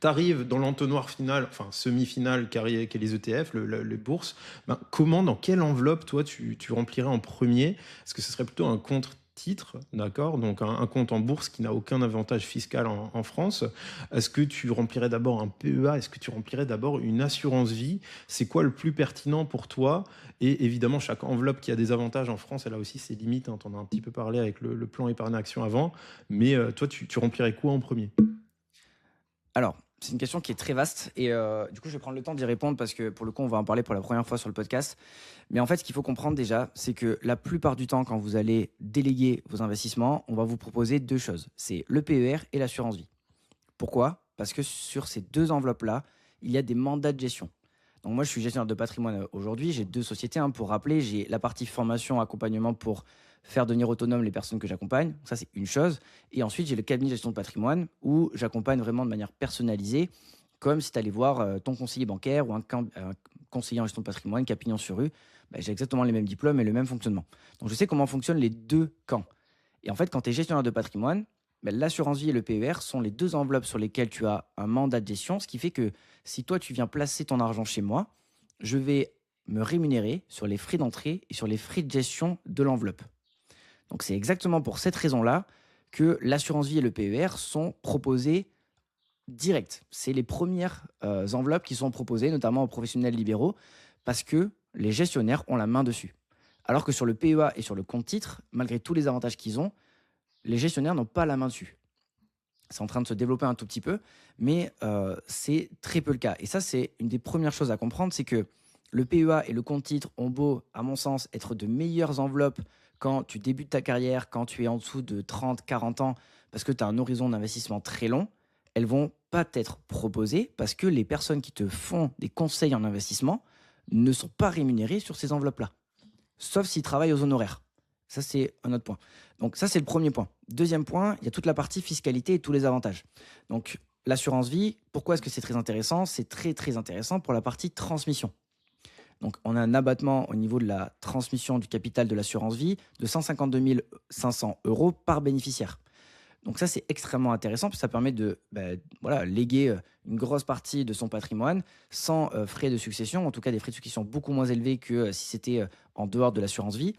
B: Tu arrives dans l'entonnoir final, enfin semi-final, qui est les ETF, les bourses. Ben, comment, dans quelle enveloppe, toi, tu remplirais en premier? Est-ce que ce serait plutôt un compte titre, d'accord? Donc un compte en bourse qui n'a aucun avantage fiscal en France. Est-ce que tu remplirais d'abord un PEA? Est-ce que tu remplirais d'abord une assurance vie? C'est quoi le plus pertinent pour toi? Et évidemment, chaque enveloppe qui a des avantages en France, elle a aussi ses limites, hein. Tu en as un petit peu parlé avec le plan épargne action avant. Mais toi, tu remplirais quoi en premier?
A: Alors, c'est une question qui est très vaste et du coup, je vais prendre le temps d'y répondre parce que pour le coup, on va en parler pour la première fois sur le podcast. Mais en fait, ce qu'il faut comprendre déjà, c'est que la plupart du temps, quand vous allez déléguer vos investissements, on va vous proposer deux choses. C'est le PER et l'assurance vie. Pourquoi? Parce que sur ces deux enveloppes-là, il y a des mandats de gestion. Donc moi, je suis gestionnaire de patrimoine aujourd'hui. J'ai deux sociétés, hein, pour rappeler. J'ai la partie formation, accompagnement pour faire devenir autonome les personnes que j'accompagne. Ça, c'est une chose. Et ensuite, j'ai le cabinet de gestion de patrimoine où j'accompagne vraiment de manière personnalisée, comme si tu allais voir ton conseiller bancaire ou un conseiller en gestion de patrimoine qui a pignon sur rue. Ben, j'ai exactement les mêmes diplômes et le même fonctionnement. Donc je sais comment fonctionnent les deux camps. Et en fait, quand tu es gestionnaire de patrimoine, ben, l'assurance vie et le PER sont les deux enveloppes sur lesquelles tu as un mandat de gestion, ce qui fait que si toi, tu viens placer ton argent chez moi, je vais me rémunérer sur les frais d'entrée et sur les frais de gestion de l'enveloppe. Donc, c'est exactement pour cette raison-là que l'assurance vie et le PER sont proposés direct. C'est les premières enveloppes qui sont proposées, notamment aux professionnels libéraux, parce que les gestionnaires ont la main dessus. Alors que sur le PEA et sur le compte titre, malgré tous les avantages qu'ils ont, les gestionnaires n'ont pas la main dessus. C'est en train de se développer un tout petit peu, mais c'est très peu le cas. Et ça, c'est une des premières choses à comprendre, c'est que le PEA et le compte titre ont beau, à mon sens, être de meilleures enveloppes quand tu débutes ta carrière, quand tu es en dessous de 30, 40 ans, parce que tu as un horizon d'investissement très long, elles vont pas t'être proposées parce que les personnes qui te font des conseils en investissement ne sont pas rémunérées sur ces enveloppes-là, sauf s'ils travaillent aux honoraires. Ça, c'est un autre point. Donc ça, c'est le premier point. Deuxième point, il y a toute la partie fiscalité et tous les avantages. Donc l'assurance vie, pourquoi est-ce que c'est très intéressant? C'est très très intéressant pour la partie transmission. Donc on a un abattement au niveau de la transmission du capital de l'assurance vie de 152 500 euros par bénéficiaire. Donc ça, c'est extrêmement intéressant parce que ça permet de voilà, léguer une grosse partie de son patrimoine sans frais de succession, en tout cas des frais de succession beaucoup moins élevés que si c'était en dehors de l'assurance vie.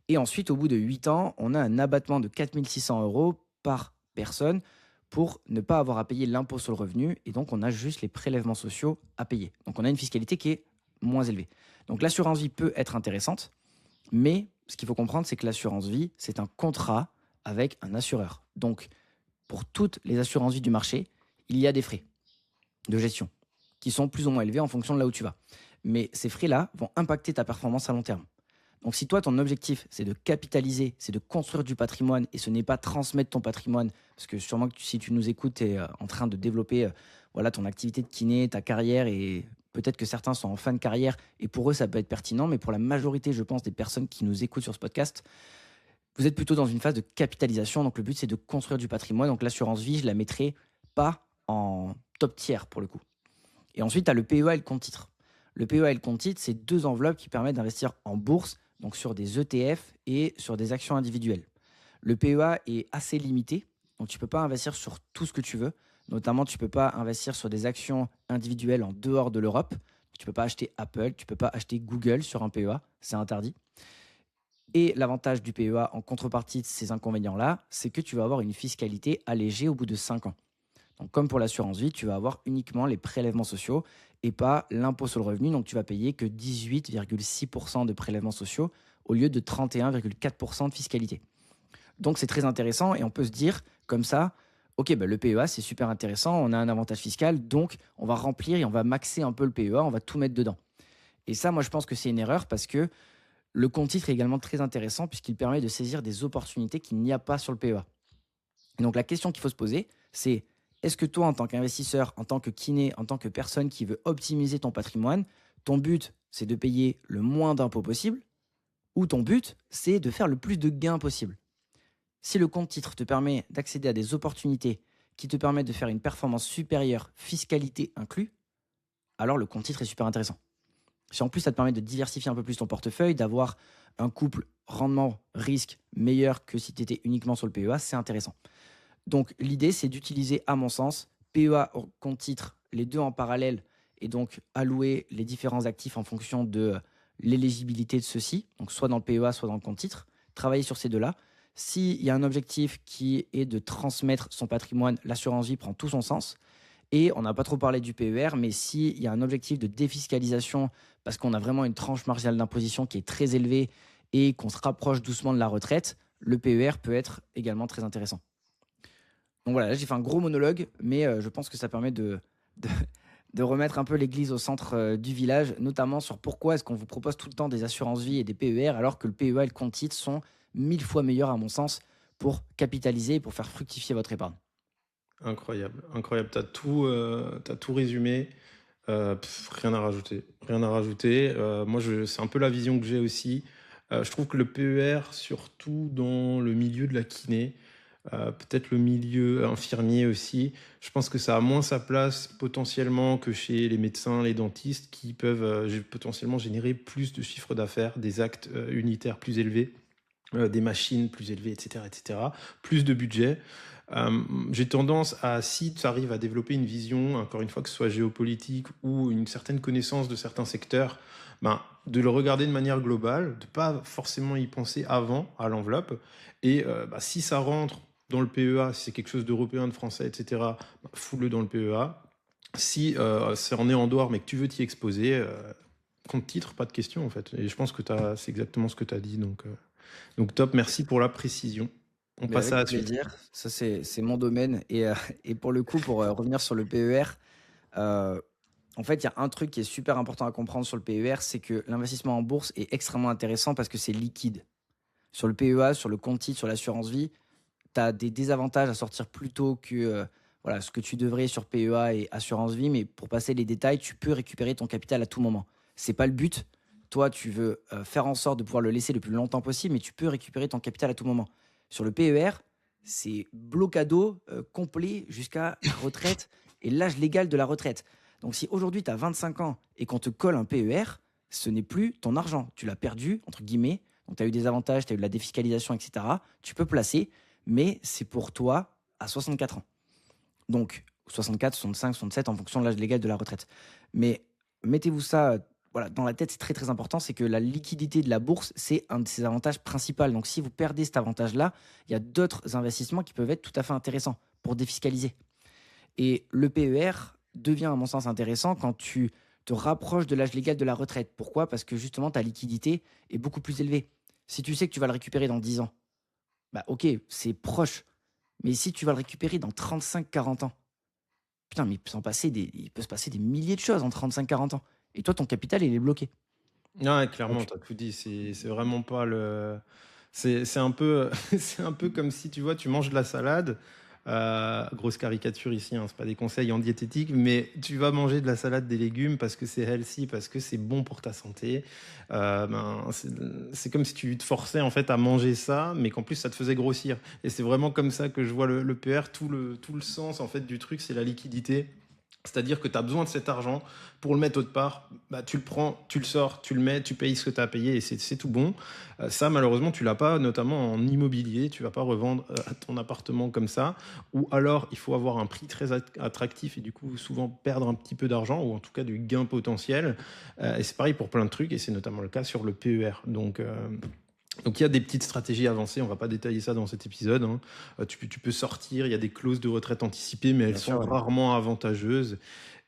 A: Et ensuite, au bout de 8 ans, on a un abattement de 4 600 euros par personne pour ne pas avoir à payer l'impôt sur le revenu. Et donc, on a juste les prélèvements sociaux à payer. Donc, on a une fiscalité qui est moins élevée. Donc, l'assurance vie peut être intéressante, mais ce qu'il faut comprendre, c'est que l'assurance vie, c'est un contrat avec un assureur. Donc, pour toutes les assurances vie du marché, il y a des frais de gestion qui sont plus ou moins élevés en fonction de là où tu vas. Mais ces frais-là vont impacter ta performance à long terme. Donc si toi, ton objectif, c'est de capitaliser, c'est de construire du patrimoine et ce n'est pas transmettre ton patrimoine, parce que sûrement que si tu nous écoutes, tu es en train de développer voilà, ton activité de kiné, ta carrière, et peut-être que certains sont en fin de carrière et pour eux, ça peut être pertinent, mais pour la majorité, je pense, des personnes qui nous écoutent sur ce podcast, vous êtes plutôt dans une phase de capitalisation. Donc le but, c'est de construire du patrimoine. Donc l'assurance vie, je la mettrai pas en top tiers pour le coup. Et ensuite, tu as le PEA et le compte titre. Le PEA et le compte titre, c'est deux enveloppes qui permettent d'investir en bourse, donc sur des ETF et sur des actions individuelles. Le PEA est assez limité, donc tu ne peux pas investir sur tout ce que tu veux. Notamment, tu ne peux pas investir sur des actions individuelles en dehors de l'Europe. Tu ne peux pas acheter Apple, tu ne peux pas acheter Google sur un PEA, c'est interdit. Et l'avantage du PEA en contrepartie de ces inconvénients-là, c'est que tu vas avoir une fiscalité allégée au bout de 5 ans. Donc, comme pour l'assurance vie, tu vas avoir uniquement les prélèvements sociaux et pas l'impôt sur le revenu. Donc, tu vas payer que 18,6% de prélèvements sociaux au lieu de 31,4% de fiscalité. Donc, c'est très intéressant et on peut se dire comme ça, ok, bah, le PEA, c'est super intéressant, on a un avantage fiscal, donc on va remplir et on va maxer un peu le PEA, on va tout mettre dedans. Et ça, moi, je pense que c'est une erreur parce que le compte titre est également très intéressant puisqu'il permet de saisir des opportunités qu'il n'y a pas sur le PEA. Et donc, la question qu'il faut se poser, c'est est-ce que toi, en tant qu'investisseur, en tant que kiné, en tant que personne qui veut optimiser ton patrimoine, ton but, c'est de payer le moins d'impôts possible ou ton but, c'est de faire le plus de gains possible? Si le compte titre te permet d'accéder à des opportunités qui te permettent de faire une performance supérieure, fiscalité inclus, alors le compte titre est super intéressant. Si en plus ça te permet de diversifier un peu plus ton portefeuille, d'avoir un couple rendement-risque meilleur que si tu étais uniquement sur le PEA, c'est intéressant. Donc l'idée, c'est d'utiliser, à mon sens, PEA, compte titre, les deux en parallèle, et donc allouer les différents actifs en fonction de l'éligibilité de ceux-ci, donc soit dans le PEA, soit dans le compte titre, travailler sur ces deux-là. S'il y a un objectif qui est de transmettre son patrimoine, l'assurance vie prend tout son sens. Et on n'a pas trop parlé du PER, mais s'il y a un objectif de défiscalisation, parce qu'on a vraiment une tranche marginale d'imposition qui est très élevée et qu'on se rapproche doucement de la retraite, le PER peut être également très intéressant. Donc voilà, là j'ai fait un gros monologue, mais je pense que ça permet de, de remettre un peu l'église au centre du village, notamment sur pourquoi est-ce qu'on vous propose tout le temps des assurances vie et des PER, alors que le PEA et le compte titre sont 1000 fois meilleurs à mon sens pour capitaliser et pour faire fructifier votre épargne.
B: Incroyable, incroyable. T'as tout résumé. Rien à rajouter. Rien à rajouter. Moi, c'est un peu la vision que j'ai aussi. Je trouve que le PER, surtout dans le milieu de la kiné, peut-être le milieu infirmier aussi, je pense que ça a moins sa place potentiellement que chez les médecins, les dentistes, qui peuvent potentiellement générer plus de chiffre d'affaires, des actes unitaires plus élevés, des machines plus élevées, etc., etc., plus de budget. J'ai tendance à, si tu arrives à développer une vision, encore une fois, que ce soit géopolitique ou une certaine connaissance de certains secteurs, ben, de le regarder de manière globale, de pas forcément y penser avant à l'enveloppe. Et si ça rentre dans le PEA, si c'est quelque chose d'européen, de français, etc., fous-le dans le PEA. Si c'est en est en dehors, mais que tu veux t'y exposer, compte titre, pas de question en fait. Et je pense que c'est exactement ce que tu as dit. Donc top, merci pour la précision. On
A: Mais
B: passe à
A: avec
B: la suite.
A: plaisir, ça c'est mon domaine. Et pour le coup, pour revenir sur le PER, euh, en fait, il y a un truc qui est super important à comprendre sur le PER, c'est que l'investissement en bourse est extrêmement intéressant parce que c'est liquide. Sur le PEA, sur le compte titre, sur l'assurance vie, tu as des désavantages à sortir plus tôt que voilà, ce que tu devrais sur PEA et assurance vie, mais pour passer les détails, tu peux récupérer ton capital à tout moment. C'est pas le but. Toi, tu veux faire en sorte de pouvoir le laisser le plus longtemps possible, mais tu peux récupérer ton capital à tout moment. Sur le PER, c'est blocado complet jusqu'à la retraite et l'âge légal de la retraite. Donc si aujourd'hui tu as 25 ans et qu'on te colle un PER, ce n'est plus ton argent. Tu l'as perdu, entre guillemets. Donc tu as eu des avantages, tu as eu de la défiscalisation, etc. Tu peux placer, mais c'est pour toi à 64 ans. Donc 64, 65, 67 en fonction de l'âge légal de la retraite. Mais mettez-vous ça voilà, dans la tête, c'est très très important, c'est que la liquidité de la bourse, c'est un de ses avantages principaux. Donc si vous perdez cet avantage-là, il y a d'autres investissements qui peuvent être tout à fait intéressants pour défiscaliser. Et le PER devient à mon sens intéressant quand tu te rapproches de l'âge légal de la retraite. Pourquoi? Parce que justement ta liquidité est beaucoup plus élevée. Si tu sais que tu vas le récupérer dans 10 ans, bah ok, c'est proche. Mais si tu vas le récupérer dans 35-40 ans, putain, mais il peut se passer des milliers de choses en 35-40 ans. Et toi, ton capital, il est bloqué.
B: Ouais, clairement,
A: Donc,
B: tu as tout dit. C'est vraiment pas le. C'est un peu, c'est un peu comme si tu vois, tu manges de la salade. Grosse caricature ici, hein, c'est pas des conseils en diététique, mais tu vas manger de la salade, des légumes parce que c'est healthy, parce que c'est bon pour ta santé. C'est comme si tu te forçais en fait à manger ça, mais qu'en plus ça te faisait grossir. Et c'est vraiment comme ça que je vois le PR. Tout le sens en fait du truc, c'est la liquidité. C'est-à-dire que tu as besoin de cet argent pour le mettre autre part. Bah, tu le prends, tu le sors, tu le mets, tu payes ce que tu as payé et c'est tout bon. Ça, malheureusement, tu l'as pas, notamment en immobilier. Tu vas pas revendre ton appartement comme ça. Ou alors, il faut avoir un prix très attractif et du coup, souvent perdre un petit peu d'argent ou en tout cas du gain potentiel. Et c'est pareil pour plein de trucs et c'est notamment le cas sur le PER. Donc il y a des petites stratégies avancées, on va pas détailler ça dans cet épisode, hein. Tu peux sortir, il y a des clauses de retraite anticipée, mais elles
A: Bien sûr,
B: sont
A: ouais.
B: rarement avantageuses.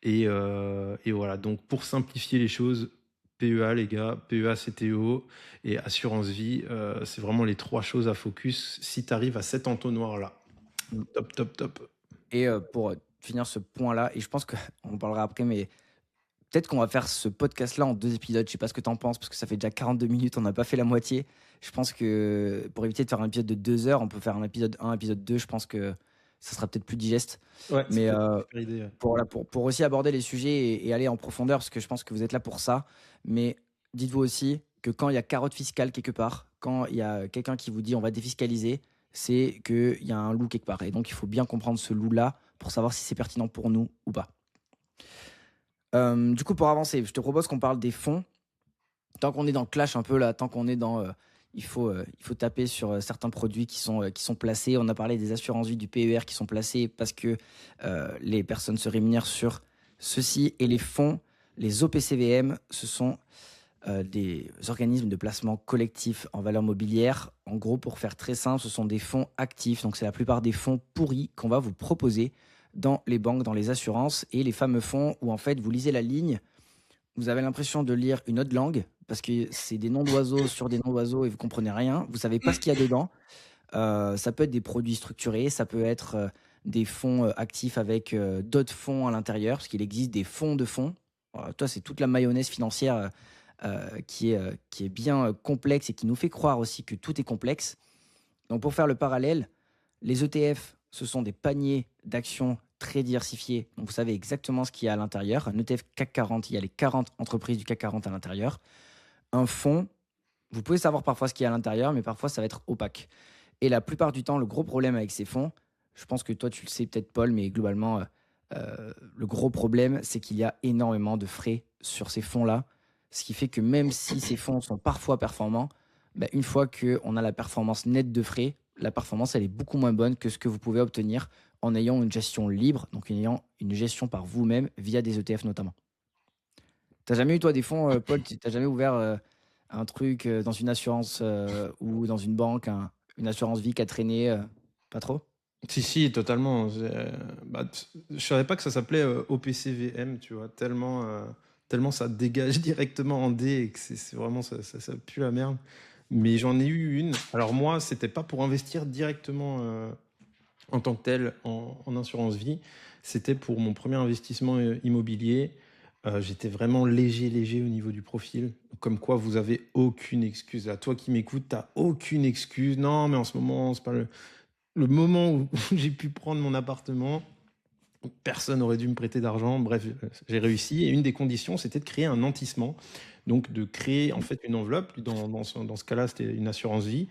B: Et voilà, donc pour simplifier les choses, PEA les gars, PEA CTO et assurance vie, c'est vraiment les 3 choses à focus si tu arrives à cet entonnoir-là.
A: Mmh.
B: Top, top, top.
A: Et pour finir ce point-là, et je pense qu'on en parlera après, mais peut-être qu'on va faire ce podcast-là en 2 épisodes. Je sais pas ce que tu en penses, parce que ça fait déjà 42 minutes, on n'a pas fait la moitié. Je pense que pour éviter de faire un épisode de 2 heures, on peut faire un épisode 1, épisode 2. Je pense que ça sera peut-être plus digeste.
B: Ouais,
A: Mais
B: c'est une super idée, ouais.
A: pour aussi aborder les sujets et aller en profondeur, parce que je pense que vous êtes là pour ça. Mais dites-vous aussi que quand il y a carotte fiscale quelque part, quand il y a quelqu'un qui vous dit on va défiscaliser, c'est qu'il y a un loup quelque part. Et donc il faut bien comprendre ce loup-là pour savoir si c'est pertinent pour nous ou pas. Du coup, pour avancer, je te propose qu'on parle des fonds. Tant qu'on est dans le clash un peu là, tant qu'on est dans il faut taper sur certains produits qui sont placés. On a parlé des assurances vie, du PER qui sont placés parce que les personnes se rémunèrent sur ceci. Et les fonds, les OPCVM, ce sont des organismes de placement collectif en valeur mobilière. En gros, pour faire très simple, ce sont des fonds actifs. Donc, c'est la plupart des fonds pourris qu'on va vous proposer dans les banques, dans les assurances. Et les fameux fonds où, en fait, vous lisez la ligne, vous avez l'impression de lire une autre langue parce que c'est des noms d'oiseaux sur des noms d'oiseaux et vous comprenez rien. Vous savez pas ce qu'il y a dedans. Ça peut être des produits structurés, ça peut être des fonds actifs avec d'autres fonds à l'intérieur, parce qu'il existe des fonds de fonds. Toi, c'est toute la mayonnaise financière qui est bien complexe et qui nous fait croire aussi que tout est complexe. Donc, pour faire le parallèle, les ETF, ce sont des paniers d'actions très diversifiés. Donc, vous savez exactement ce qu'il y a à l'intérieur. Un ETF CAC 40, il y a les 40 entreprises du CAC 40 à l'intérieur. Un fonds, vous pouvez savoir parfois ce qu'il y a à l'intérieur, mais parfois ça va être opaque. Et la plupart du temps, le gros problème avec ces fonds, je pense que toi tu le sais peut-être Paul, mais globalement, le gros problème, c'est qu'il y a énormément de frais sur ces fonds-là. Ce qui fait que même si ces fonds sont parfois performants, bah, une fois qu'on a la performance nette de frais, la performance elle est beaucoup moins bonne que ce que vous pouvez obtenir en ayant une gestion libre, donc en ayant une gestion par vous-même via des ETF notamment. T'as jamais eu toi des fonds, Paul, t'as jamais ouvert un truc dans une assurance ou dans une banque, une assurance vie qui a traîné, pas trop?
B: Si, si, totalement. Bah, je savais pas que ça s'appelait OPCVM, tu vois, tellement ça dégage directement en D et que c'est vraiment, ça pue la merde. Mais j'en ai eu une. Alors moi, c'était pas pour investir directement en tant que tel en assurance vie. C'était pour mon premier investissement immobilier. J'étais vraiment léger au niveau du profil. Comme quoi, vous avez aucune excuse. À toi qui m'écoutes, t'as aucune excuse. Non, mais en ce moment, c'est pas le moment où j'ai pu prendre mon appartement. Personne n'aurait dû me prêter d'argent. Bref, j'ai réussi. Et une des conditions, c'était de créer un nantissement. Donc, de créer en fait une enveloppe. Dans ce cas-là, c'était une assurance vie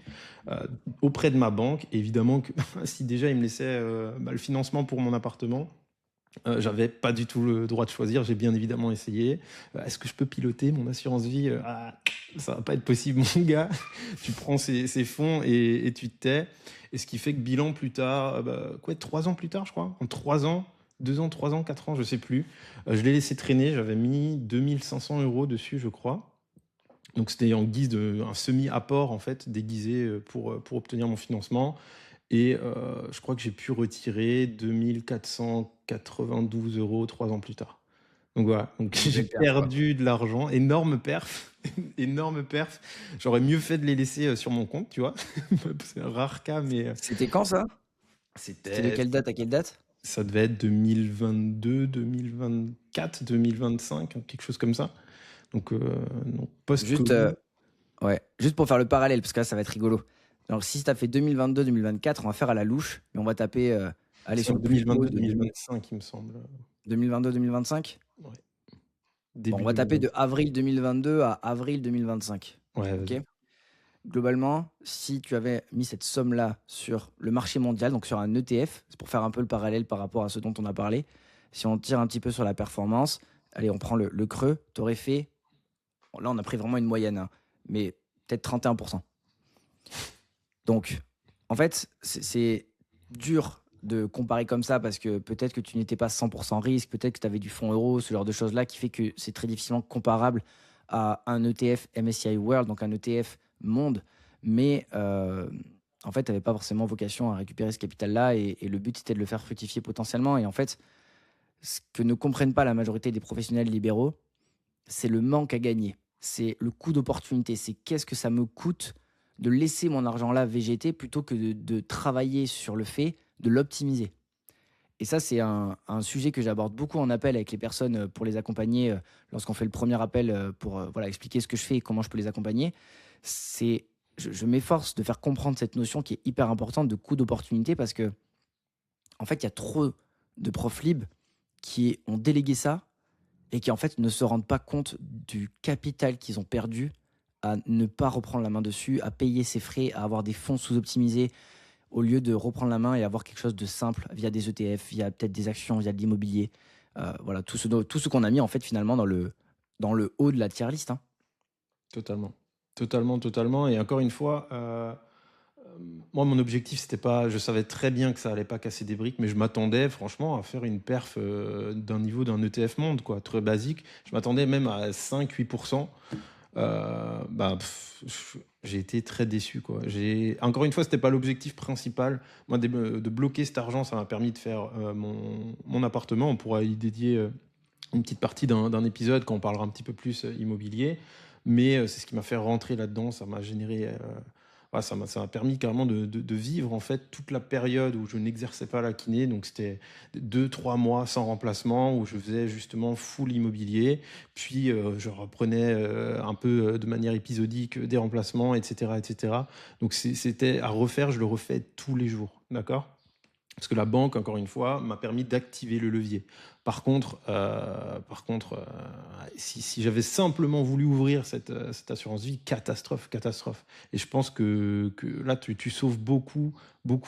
B: auprès de ma banque. Et évidemment, que si déjà ils me laissaient le financement pour mon appartement, j'avais pas du tout le droit de choisir. J'ai bien évidemment essayé. Est-ce que je peux piloter mon assurance vie? Ça va pas être possible, mon gars. Tu prends ces fonds et tu te tais. Et ce qui fait que bilan plus tard, 3 ans plus tard, je crois, en 3 ans, 2 ans, 3 ans, 4 ans, je sais plus. Je l'ai laissé traîner. J'avais mis 2 500 € dessus, je crois. Donc c'était en guise d'un semi-apport en fait déguisé pour obtenir mon financement. Et je crois que j'ai pu retirer 2 492 € 3 ans plus tard. Donc voilà, donc
A: Une
B: j'ai
A: belle perf, quoi.
B: perdu de l'argent, énorme perf, énorme perf. J'aurais mieux fait de les laisser sur mon compte, tu vois. C'est un rare cas, mais
A: C'était quand ça? C'était de
B: c'était,
A: quelle date à quelle date?
B: ça devait être 2022, 2024, 2025, quelque chose comme ça. Donc
A: Juste,
B: post-Covid.
A: ouais, juste pour faire le parallèle, parce que là, ça va être rigolo. Alors, si tu as fait 2022-2024, on va faire à la louche, mais on va taper, aller
B: C'est
A: sur
B: en
A: le plus haut de
B: 2022-2025, il me semble.
A: 2022-2025.
B: Ouais,
A: Bon,
B: début
A: on va taper
B: 2025.
A: de avril 2022 à avril 2025.
B: Ouais,
A: Ok?
B: vas-y.
A: Globalement, si tu avais mis cette somme-là sur le marché mondial, donc sur un ETF, c'est pour faire un peu le parallèle par rapport à ce dont on a parlé, si on tire un petit peu sur la performance, allez, on prend le creux, tu aurais fait, bon, là on a pris vraiment une moyenne, hein, mais peut-être 31%. Donc, en fait, c'est dur de comparer comme ça parce que peut-être que tu n'étais pas 100% risque, peut-être que tu avais du fonds euro, ce genre de choses-là qui fait que c'est très difficilement comparable à un ETF MSCI World, donc un ETF monde. mais en fait, tu n'avais pas forcément vocation à récupérer ce capital-là et le but, c'était de le faire fructifier potentiellement. Et en fait, ce que ne comprennent pas la majorité des professionnels libéraux, c'est le manque à gagner. C'est le coût d'opportunité. C'est qu'est-ce que ça me coûte de laisser mon argent là végéter plutôt que de travailler sur le fait de l'optimiser. Et ça, c'est un sujet que j'aborde beaucoup en appel avec les personnes pour les accompagner lorsqu'on fait le premier appel pour voilà, expliquer ce que je fais et comment je peux les accompagner. C'est, je m'efforce de faire comprendre cette notion qui est hyper importante de coût d'opportunité parce que, en fait, il y a trop de profs libres qui ont délégué ça et qui, en fait, ne se rendent pas compte du capital qu'ils ont perdu à ne pas reprendre la main dessus, à payer ses frais, à avoir des fonds sous-optimisés, au lieu de reprendre la main et avoir quelque chose de simple via des ETF, via peut-être des actions, via de l'immobilier. Voilà, tout ce qu'on a mis en fait finalement dans le haut de la tier list, hein.
B: Totalement. Totalement, totalement. Et encore une fois, moi, mon objectif, c'était pas. Je savais très bien que ça allait pas casser des briques, mais je m'attendais franchement à faire une perf d'un niveau d'un ETF monde, quoi, très basique. Je m'attendais même à 5-8%. J'ai été très déçu, quoi. Encore une fois, c'était pas l'objectif principal. Moi, de bloquer cet argent, ça m'a permis de faire mon appartement. On pourra y dédier une petite partie d'un épisode quand on parlera un petit peu plus immobilier. Mais c'est ce qui m'a fait rentrer là-dedans. Ça m'a généré. Ouais, ça m'a permis carrément de vivre en fait toute la période où je n'exerçais pas la kiné. Donc c'était 2-3 mois sans remplacement où je faisais justement full immobilier. Puis je reprenais un peu de manière épisodique des remplacements, etc., etc. Donc c'était à refaire, je le refais tous les jours. D'accord? Parce que la banque, encore une fois, m'a permis d'activer le levier. Par contre, si j'avais simplement voulu ouvrir cette assurance vie, catastrophe, catastrophe. Et je pense que là, tu sauves beaucoup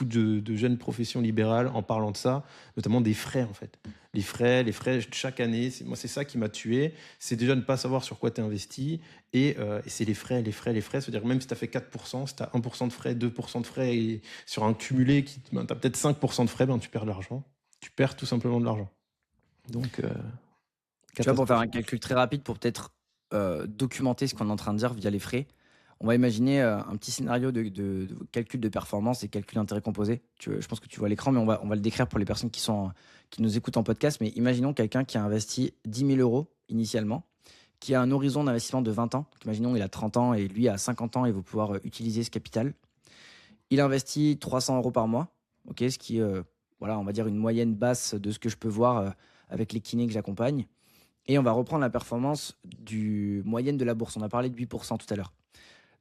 B: de jeunes professions libérales en parlant de ça, notamment des frais, en fait. Les frais chaque année, moi, c'est ça qui m'a tué. C'est déjà ne pas savoir sur quoi tu investis. Et c'est les frais, les frais, les frais. C'est-à-dire que même si tu as fait 4%, si tu as 1% de frais, 2% de frais, et sur un cumulé, tu as peut-être 5% de frais, ben, tu perds de l'argent. Tu perds tout simplement de l'argent. Donc,
A: Tu vois, pour faire un
B: catastrophique.
A: calcul très rapide, pour peut-être documenter ce qu'on est en train de dire via les frais, on va imaginer un petit scénario de calcul de performance et calcul d'intérêt composé. Je pense que tu vois l'écran, mais on va le décrire pour les personnes qui nous écoutent en podcast. Mais imaginons quelqu'un qui a investi 10 000 euros initialement, qui a un horizon d'investissement de 20 ans. Donc, imaginons il a 30 ans et lui a 50 ans, il va pouvoir utiliser ce capital. Il investit 300 euros par mois, ok, ce qui est, voilà, on va dire une moyenne basse de ce que je peux voir avec les kinés que j'accompagne. Et on va reprendre la performance du moyenne de la bourse. On a parlé de 8% tout à l'heure.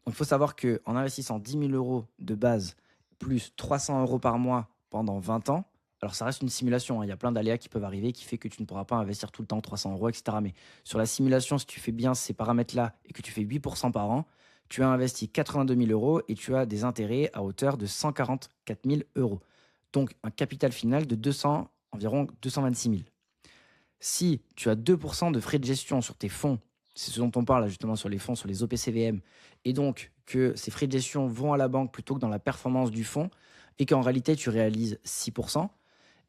A: Donc il faut savoir qu'en investissant 10 000 euros de base, plus 300 euros par mois pendant 20 ans, alors ça reste une simulation, hein, il y a plein d'aléas qui peuvent arriver qui fait que tu ne pourras pas investir tout le temps 300 euros, etc. Mais sur la simulation, si tu fais bien ces paramètres-là et que tu fais 8% par an, tu as investi 82 000 euros et tu as des intérêts à hauteur de 144 000 euros. Donc un capital final de environ 226 000. Si tu as 2% de frais de gestion sur tes fonds, c'est ce dont on parle là, justement sur les fonds, sur les OPCVM, et donc que ces frais de gestion vont à la banque plutôt que dans la performance du fonds, et qu'en réalité tu réalises 6%,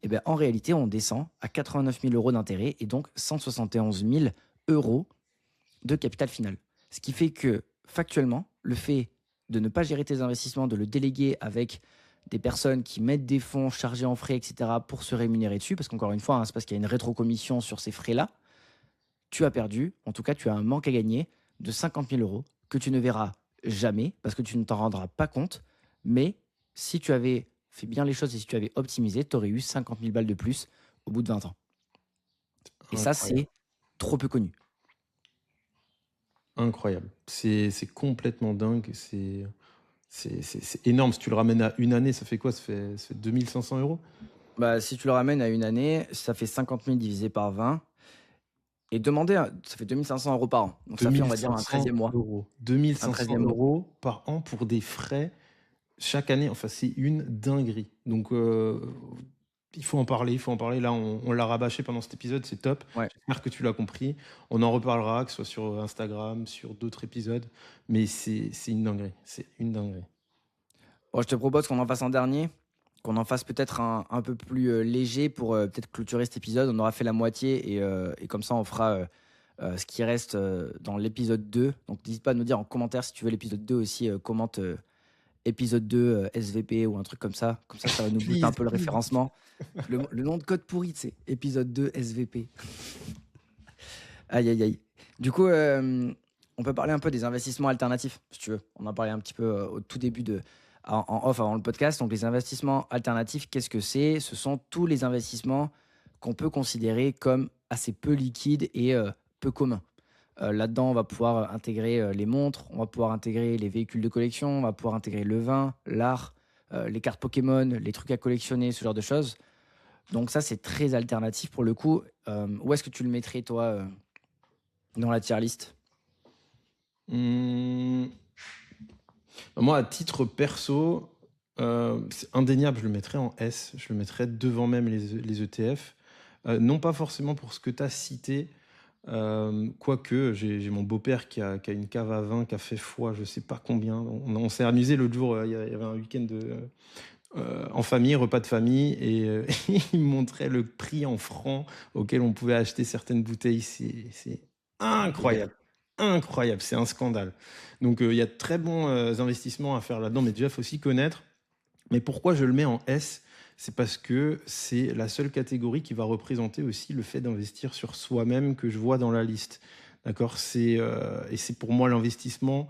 A: eh bien, en réalité on descend à 89 000 euros d'intérêt et donc 171 000 euros de capital final. Ce qui fait que factuellement, le fait de ne pas gérer tes investissements, de le déléguer avec des personnes qui mettent des fonds chargés en frais, etc., pour se rémunérer dessus, parce qu'encore une fois, hein, c'est parce qu'il y a une rétrocommission sur ces frais-là, tu as perdu, en tout cas, tu as un manque à gagner de 50 000 euros que tu ne verras jamais, parce que tu ne t'en rendras pas compte. Mais si tu avais fait bien les choses et si tu avais optimisé, tu aurais eu 50 000 balles de plus au bout de 20 ans. Et ça,
B: Incroyable.
A: c'est trop peu connu.
B: Incroyable. C'est complètement dingue. C'est énorme. Si tu le ramènes à une année, ça fait quoi? Ça fait 2500 euros?
A: Bah, si tu le ramènes à une année, ça fait 50 000 divisé par 20. Et ça fait 2 500 euros par an. Donc ça fait, on va dire, un
B: 2500
A: 13e mois.
B: euros.
A: Un
B: 2500
A: 13e mois.
B: euros par an pour des frais chaque année. Enfin, c'est une dinguerie. Donc, il faut en parler, il faut en parler. Là, on l'a rabâché pendant cet épisode, c'est top.
A: Ouais.
B: J'espère que tu l'as compris. On en reparlera, que ce soit sur Instagram, sur d'autres épisodes. Mais c'est une dinguerie. C'est une dinguerie.
A: Bon, je te propose qu'on en fasse un dernier, qu'on en fasse peut-être un peu plus léger pour peut-être clôturer cet épisode. On aura fait la moitié et comme ça, on fera ce qui reste dans l'épisode 2. Donc, n'hésite pas à nous dire en commentaire si tu veux l'épisode 2 aussi, commente épisode 2 SVP ou un truc comme ça. Ça va nous booster un
B: Please,
A: peu le
B: please.
A: référencement. Le nom de code pourri, c'est épisode 2 SVP. Aïe, aïe, aïe. Du coup, on peut parler un peu des investissements alternatifs, si tu veux. On en parlait un petit peu au tout début en off avant le podcast. Donc, les investissements alternatifs, qu'est-ce que c'est? Ce sont tous les investissements qu'on peut considérer comme assez peu liquides et peu communs. Là-dedans, on va pouvoir intégrer les montres, on va pouvoir intégrer les véhicules de collection, on va pouvoir intégrer le vin, l'art, les cartes Pokémon, les trucs à collectionner, ce genre de choses. Donc ça, c'est très alternatif pour le coup. Où est-ce que tu le mettrais, toi, dans la tier list?
B: Mmh. Moi, à titre perso, c'est indéniable, je le mettrais en S. Je le mettrais devant même les ETF. Non pas forcément pour ce que tu as cité, quoique j'ai mon beau-père qui a une cave à vin qui a fait foi, je sais pas combien. On s'est amusé l'autre jour, il y avait un week-end en famille, repas de famille, et il me montrait le prix en francs auquel on pouvait acheter certaines bouteilles. C'est incroyable. Incroyable, c'est un scandale. Donc il y a de très bons investissements à faire là-dedans, mais déjà, il faut aussi connaître. Mais pourquoi je le mets en S? C'est parce que c'est la seule catégorie qui va représenter aussi le fait d'investir sur soi-même que je vois dans la liste. D'accord? Et c'est pour moi l'investissement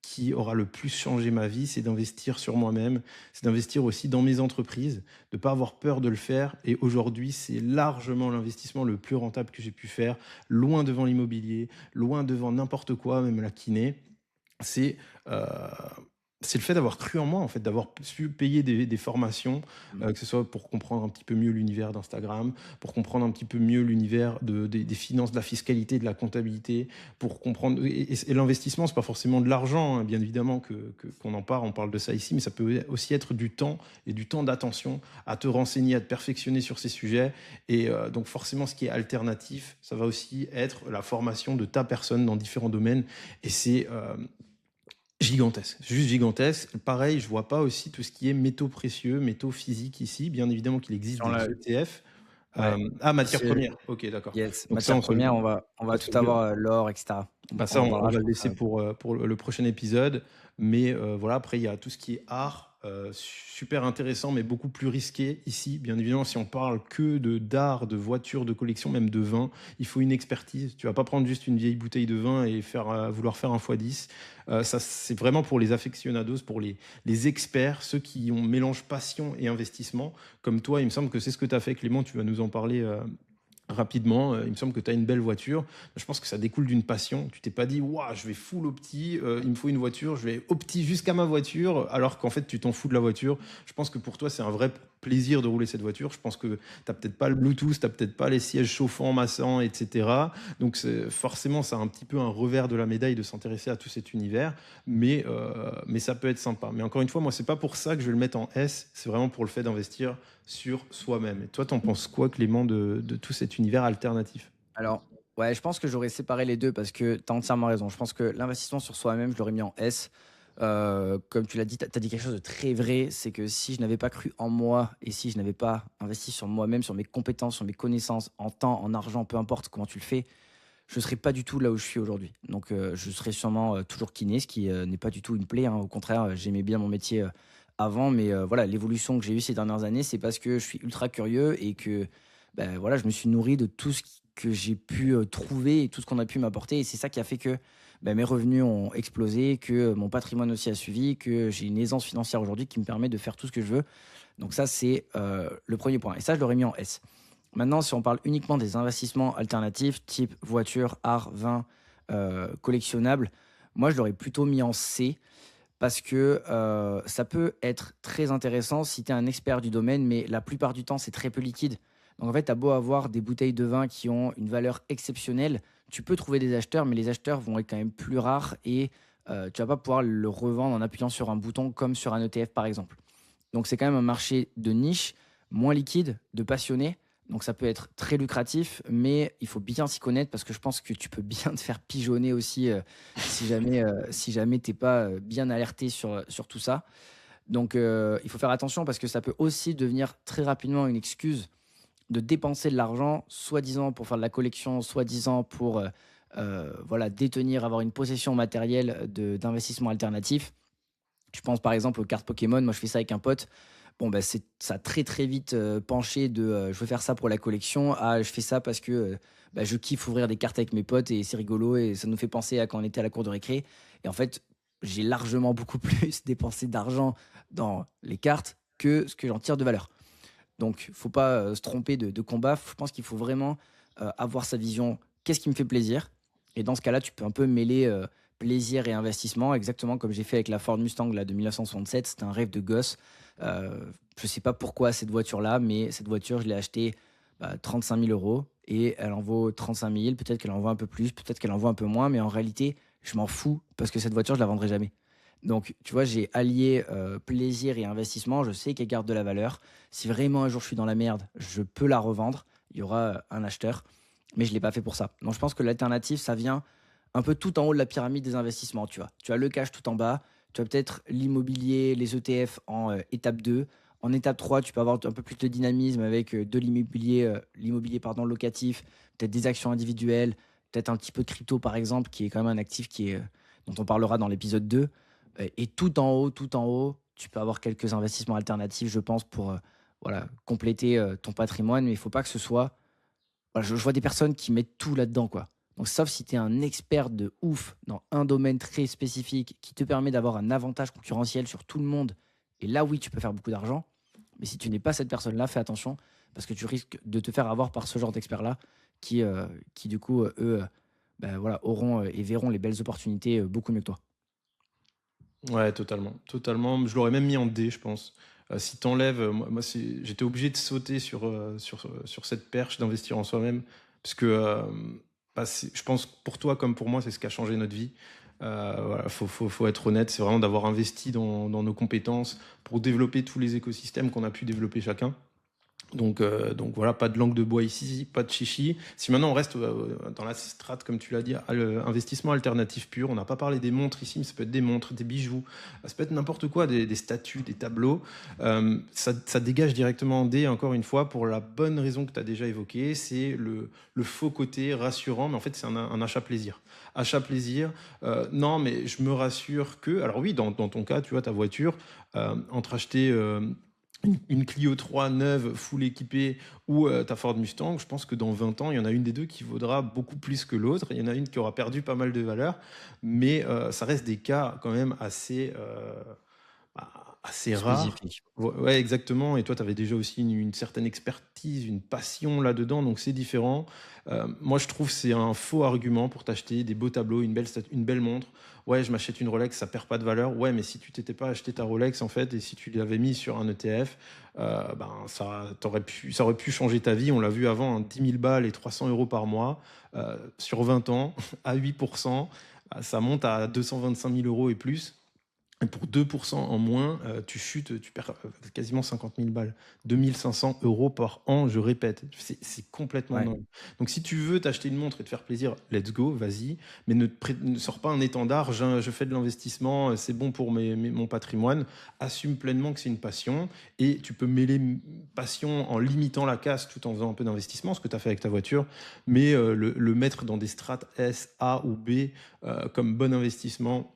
B: qui aura le plus changé ma vie, c'est d'investir sur moi-même, c'est d'investir aussi dans mes entreprises, de ne pas avoir peur de le faire. Et aujourd'hui, c'est largement l'investissement le plus rentable que j'ai pu faire, loin devant l'immobilier, loin devant n'importe quoi, même la kiné. C'est euh, c'est le fait d'avoir cru en moi, en fait, d'avoir su payer des formations,
A: Mm.
B: que ce soit pour comprendre un petit peu mieux l'univers d'Instagram, pour comprendre un petit peu mieux l'univers des finances, de la fiscalité, de la comptabilité, pour comprendre. Et l'investissement, c'est pas forcément de l'argent, hein, bien évidemment qu'on en parle, on parle de ça ici, mais ça peut aussi être du temps et du temps d'attention à te renseigner, à te perfectionner sur ces sujets. Et donc, forcément, ce qui est alternatif, ça va aussi être la formation de ta personne dans différents domaines. Et c'est gigantesque, juste gigantesque. Pareil, je vois pas aussi tout ce qui est métaux précieux, métaux physiques ici. Bien évidemment qu'il existe
A: Sur
B: des
A: la...
B: ETF.
A: Ouais.
B: Matières
A: C'est-
B: premières. Ok, d'accord.
A: Yes,
B: Donc ça,
A: matière première, on va tout avoir l'or, etc.
B: bah
A: On
B: ça,
A: en
B: on
A: parlera,
B: va
A: je
B: le
A: pense.
B: laisser pour le prochain épisode. Mais voilà, après, il y a tout ce qui est art, super intéressant, mais beaucoup plus risqué ici. Bien évidemment, si on parle que d'art, de voitures, de collection, même de vin, il faut une expertise. Tu vas pas prendre juste une vieille bouteille de vin et vouloir faire un x10. Ça, c'est vraiment pour les aficionados, pour les experts, ceux qui ont mélange passion et investissement. Comme toi, il me semble que c'est ce que tu as fait, Clément. Tu vas nous en parler rapidement. Il me semble que tu as une belle voiture. Je pense que ça découle d'une passion. Tu t'es pas dit, waouh, je vais full opti, il me faut une voiture, je vais opti jusqu'à ma voiture, alors qu'en fait, tu t'en fous de la voiture. Je pense que pour toi, c'est un vrai plaisir de rouler cette voiture. Je pense que tu n'as peut-être pas le Bluetooth, tu n'as peut-être pas les sièges chauffants, massants, etc. Donc, forcément, ça a un petit peu un revers de la médaille de s'intéresser à tout cet univers, mais ça peut être sympa. Mais encore une fois, moi, c'est pas pour ça que je vais le mettre en S, c'est vraiment pour le fait d'investir sur soi-même. Et toi, t'en penses quoi, Clément, de tout cet univers alternatif?
A: Alors, ouais, je pense que j'aurais séparé les deux parce que tu as entièrement raison. Je pense que l'investissement sur soi-même, je l'aurais mis en S. Comme tu l'as dit, tu as dit quelque chose de très vrai, c'est que si je n'avais pas cru en moi et si je n'avais pas investi sur moi-même, sur mes compétences, sur mes connaissances, en temps, en argent, peu importe comment tu le fais, je ne serais pas du tout là où je suis aujourd'hui. Donc, je serais sûrement toujours kiné, ce qui n'est pas du tout une plaie, hein. Au contraire, j'aimais bien mon métier avant, mais voilà, l'évolution que j'ai eue ces dernières années, c'est parce que je suis ultra curieux et que ben, voilà, je me suis nourri de tout que j'ai pu trouver et tout ce qu'on a pu m'apporter. Et c'est ça qui a fait que ben, mes revenus ont explosé, que mon patrimoine aussi a suivi, que j'ai une aisance financière aujourd'hui qui me permet de faire tout ce que je veux. Donc ça, c'est le premier point. Et ça, je l'aurais mis en S. Maintenant, si on parle uniquement des investissements alternatifs, type voiture, art, vin, collectionnable, moi, je l'aurais plutôt mis en C parce que ça peut être très intéressant si tu es un expert du domaine, mais la plupart du temps, c'est très peu liquide. Donc en fait, tu as beau avoir des bouteilles de vin qui ont une valeur exceptionnelle, tu peux trouver des acheteurs, mais les acheteurs vont être quand même plus rares et tu vas pas pouvoir le revendre en appuyant sur un bouton comme sur un ETF par exemple. Donc c'est quand même un marché de niche, moins liquide, de passionnés. Donc ça peut être très lucratif, mais il faut bien s'y connaître parce que je pense que tu peux bien te faire pigeonner aussi si jamais t'es pas bien alerté sur tout ça. Donc il faut faire attention parce que ça peut aussi devenir très rapidement une excuse de dépenser de l'argent, soi-disant pour faire de la collection, soi-disant pour voilà, détenir, avoir une possession matérielle d'investissement alternatif. Tu penses par exemple aux cartes Pokémon, moi je fais ça avec un pote. Bon, bah, ça a très très vite penché de je veux faire ça pour la collection à je fais ça parce que bah, je kiffe ouvrir des cartes avec mes potes et c'est rigolo et ça nous fait penser à quand on était à la cour de récré. Et en fait, j'ai largement beaucoup plus dépensé d'argent dans les cartes que ce que j'en tire de valeur. Donc, faut pas se tromper de combat. Je pense qu'il faut vraiment avoir sa vision. Qu'est-ce qui me fait plaisir? Et dans ce cas-là, tu peux un peu mêler plaisir et investissement, exactement comme j'ai fait avec la Ford Mustang là, de 1967. C'était un rêve de gosse. Je sais pas pourquoi cette voiture-là, mais cette voiture, je l'ai achetée 35 000 euros et elle en vaut 35 000. Peut-être qu'elle en vaut un peu plus, peut-être qu'elle en vaut un peu moins, mais en réalité, je m'en fous parce que cette voiture, je la vendrai jamais. Donc, tu vois, j'ai allié plaisir et investissement. Je sais qu'elle garde de la valeur. Si vraiment un jour je suis dans la merde, je peux la revendre. Il y aura un acheteur. Mais je ne l'ai pas fait pour ça. Donc, je pense que l'alternative, ça vient un peu tout en haut de la pyramide des investissements. Tu vois, tu as le cash tout en bas. Tu as peut-être l'immobilier, les ETF en étape 2. En étape 3, tu peux avoir un peu plus de dynamisme avec de l'immobilier pardon, locatif, peut-être des actions individuelles, peut-être un petit peu de crypto par exemple, qui est quand même un actif dont on parlera dans l'épisode 2. Et tout en haut, tu peux avoir quelques investissements alternatifs, je pense, pour voilà, compléter ton patrimoine. Mais il ne faut pas que ce soit. Voilà, je vois des personnes qui mettent tout là-dedans, quoi. Donc, sauf si tu es un expert de ouf dans un domaine très spécifique qui te permet d'avoir un avantage concurrentiel sur tout le monde, et là, oui, tu peux faire beaucoup d'argent. Mais si tu n'es pas cette personne-là, fais attention, parce que tu risques de te faire avoir par ce genre d'experts-là qui du coup, eux, ben voilà, auront et verront les belles opportunités beaucoup mieux que toi.
B: Ouais, totalement, totalement. Je l'aurais même mis en D, je pense. Si t'enlèves, j'étais obligé de sauter sur cette perche d'investir en soi-même, parce que je pense que pour toi comme pour moi, c'est ce qui a changé notre vie. Voilà, faut être honnête, c'est vraiment d'avoir investi dans nos compétences pour développer tous les écosystèmes qu'on a pu développer chacun. Donc voilà, pas de langue de bois ici, pas de chichi. Si maintenant on reste dans la strate, comme tu l'as dit, investissement alternatif pur, on n'a pas parlé des montres ici, mais ça peut être des montres, des bijoux, ça peut être n'importe quoi, des statues, des tableaux. Ça dégage directement en D, encore une fois, pour la bonne raison que tu as déjà évoquée, c'est le faux côté rassurant, mais en fait c'est un achat plaisir. Achat plaisir, non, mais je me rassure que, alors oui, dans ton cas, tu vois, ta voiture, entre acheter une Clio 3 neuve, full équipée, ou ta Ford Mustang, je pense que dans 20 ans, il y en a une des deux qui vaudra beaucoup plus que l'autre. Il y en a une qui aura perdu pas mal de valeur, mais ça reste des cas quand même assez rares.
A: Spécifique.
B: Ouais, exactement. Et toi, tu avais déjà aussi une certaine expertise, une passion là-dedans, donc c'est différent. Moi, je trouve que c'est un faux argument pour t'acheter des beaux tableaux, une belle montre. Ouais, je m'achète une Rolex, ça perd pas de valeur. Ouais, mais si tu t'étais pas acheté ta Rolex, en fait, et si tu l'avais mis sur un ETF, ça aurait pu changer ta vie. On l'a vu avant, hein, 10 000 balles et 300 euros par mois, sur 20 ans, à 8%, ça monte à 225 000 euros et plus. Et pour 2% en moins, tu chutes, tu perds quasiment 50 000 balles. 2 500 € par an, je répète. C'est complètement
A: Ouais.
B: dingue. Donc si tu veux t'acheter une montre et te faire plaisir, let's go, vas-y. Mais ne sors pas un étendard, je fais de l'investissement, c'est bon pour mon patrimoine. Assume pleinement que c'est une passion. Et tu peux mêler passion en limitant la casse tout en faisant un peu d'investissement, ce que tu as fait avec ta voiture. Mais le mettre dans des strates S, A ou B comme bon investissement,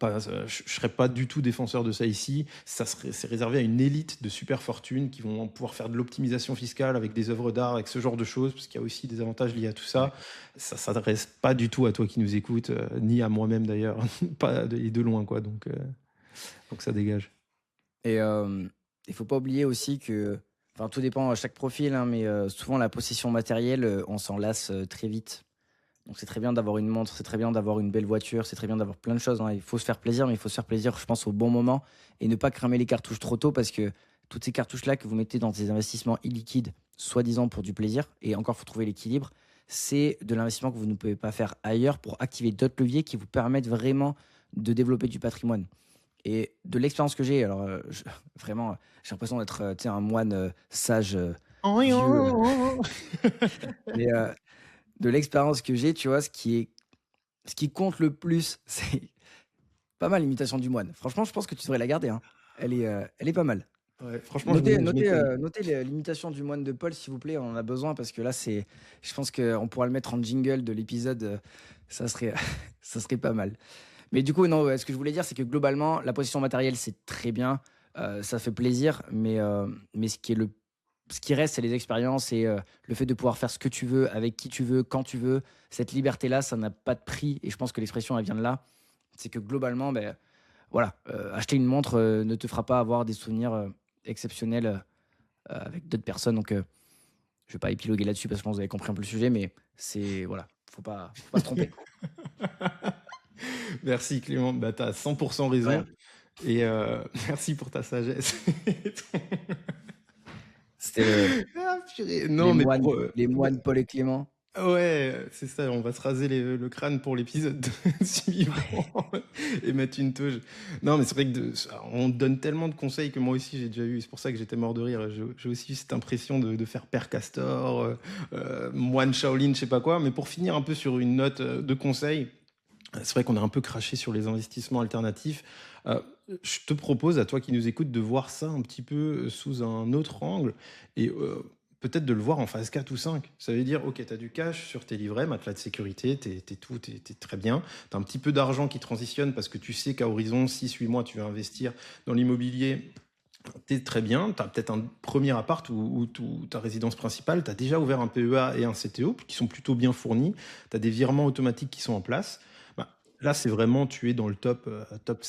B: je ne serais pas du tout défenseur de ça ici. C'est réservé à une élite de super fortunes qui vont pouvoir faire de l'optimisation fiscale avec des œuvres d'art, avec ce genre de choses, parce qu'il y a aussi des avantages liés à tout ça.
A: Ouais.
B: Ça ne s'adresse pas du tout à toi qui nous écoutes, ni à moi-même d'ailleurs, et de loin, quoi. Donc ça dégage.
A: Et il faut pas oublier aussi que, enfin, tout dépend à chaque profil, hein, mais souvent la possession matérielle, on s'en lasse très vite. Donc c'est très bien d'avoir une montre, c'est très bien d'avoir une belle voiture, c'est très bien d'avoir plein de choses, hein. Il faut se faire plaisir, mais il faut se faire plaisir, je pense, au bon moment et ne pas cramer les cartouches trop tôt parce que toutes ces cartouches-là que vous mettez dans des investissements illiquides, soi-disant pour du plaisir, et encore, il faut trouver l'équilibre, c'est de l'investissement que vous ne pouvez pas faire ailleurs pour activer d'autres leviers qui vous permettent vraiment de développer du patrimoine. Et de l'expérience que j'ai, alors vraiment, j'ai l'impression d'être tu sais, un moine sage, vieux, mais de l'expérience que j'ai, tu vois, ce qui compte le plus, c'est pas mal l'imitation du moine. Franchement, je pense que tu devrais la garder, hein. Elle est pas mal.
B: Ouais, franchement, je
A: Notez,
B: m'étonne.
A: notez l'imitation du moine de Paul, s'il vous plaît, on en a besoin parce que là, je pense qu'on pourra le mettre en jingle de l'épisode, ça serait, ça serait pas mal. Mais du coup, non, ouais, ce que je voulais dire, c'est que globalement, la possession matérielle, c'est très bien, ça fait plaisir, mais ce qui reste, c'est les expériences et le fait de pouvoir faire ce que tu veux, avec qui tu veux, quand tu veux. Cette liberté-là, ça n'a pas de prix et je pense que l'expression, elle vient de là. C'est que globalement, beh, voilà, acheter une montre, ne te fera pas avoir des souvenirs, exceptionnels, avec d'autres personnes donc je vais pas épiloguer là-dessus parce que je pense que vous avez compris un peu le sujet, mais c'est voilà, faut pas se tromper.
B: Merci Clément, bah, tu as 100% raison.
A: Ouais.
B: Et merci pour ta sagesse.
A: C'était
B: Ah, purée. Non, mais
A: les moines Paul et Clément.
B: ouais, c'est ça, on va se raser le crâne pour l'épisode suivant et mettre une touche. Non, mais c'est vrai que on donne tellement de conseils que moi aussi j'ai déjà eu, c'est pour ça que j'étais mort de rire. J'ai aussi eu cette impression de faire Père Castor, moine Shaolin, je sais pas quoi, mais pour finir un peu sur une note de conseils, c'est vrai qu'on a un peu craché sur les investissements alternatifs. Euh, je te propose, à toi qui nous écoutes, de voir ça un petit peu sous un autre angle et peut-être de le voir en phase 4 ou 5. Ça veut dire, ok, tu as du cash sur tes livrets, matelas de sécurité, t'es très bien. Tu as un petit peu d'argent qui transitionne parce que tu sais qu'à horizon 6-8 mois, tu vas investir dans l'immobilier. T'es très bien, tu as peut-être un premier appart ou ta résidence principale, tu as déjà ouvert un PEA et un CTO qui sont plutôt bien fournis, tu as des virements automatiques qui sont en place. Bah, là, c'est vraiment, tu es dans le top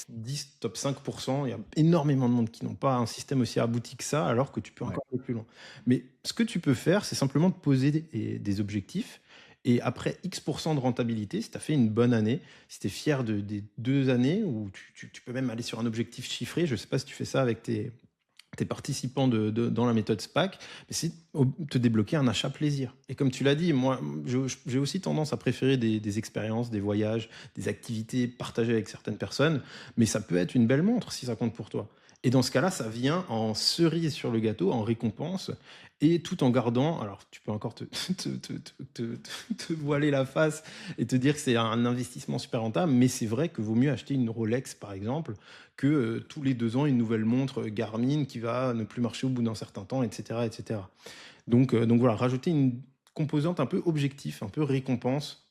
B: 10, top 5%. Il y a énormément de monde qui n'ont pas un système aussi abouti que ça, alors que tu peux
A: Ouais.
B: encore aller plus loin. Mais ce que tu peux faire, c'est simplement te poser des objectifs. Et après X% de rentabilité, si tu as fait une bonne année, si tu es fier des 2 années, ou tu peux même aller sur un objectif chiffré, je ne sais pas si tu fais ça avec tes participants dans la méthode SPAC, mais c'est te débloquer un achat plaisir. Et comme tu l'as dit, moi, j'ai aussi tendance à préférer des expériences, des voyages, des activités partagées avec certaines personnes, mais ça peut être une belle montre si ça compte pour toi. Et dans ce cas-là, ça vient en cerise sur le gâteau, en récompense, et tout en gardant, alors tu peux encore te voiler la face et te dire que c'est un investissement super rentable, mais c'est vrai que vaut mieux acheter une Rolex, par exemple, que tous les 2 ans, une nouvelle montre Garmin qui va ne plus marcher au bout d'un certain temps, etc. etc. Donc voilà, rajouter une composante un peu objectif, un peu récompense,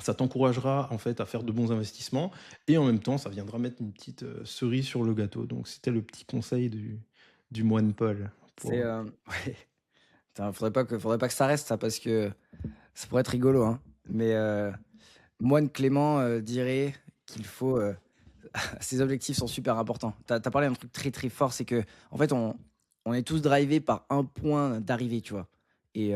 B: ça t'encouragera en fait à faire de bons investissements et en même temps, ça viendra mettre une petite cerise sur le gâteau. Donc c'était le petit conseil du moine Paul.
A: C'est,
B: Pour...
A: ouais. Putain, faudrait pas que ça reste ça parce que ça pourrait être rigolo, hein. Mais moine Clément, dirait qu'il faut, ses objectifs sont super importants. Tu as parlé d'un truc très, très fort, c'est que en fait, on est tous drivés par un point d'arrivée, tu vois? Et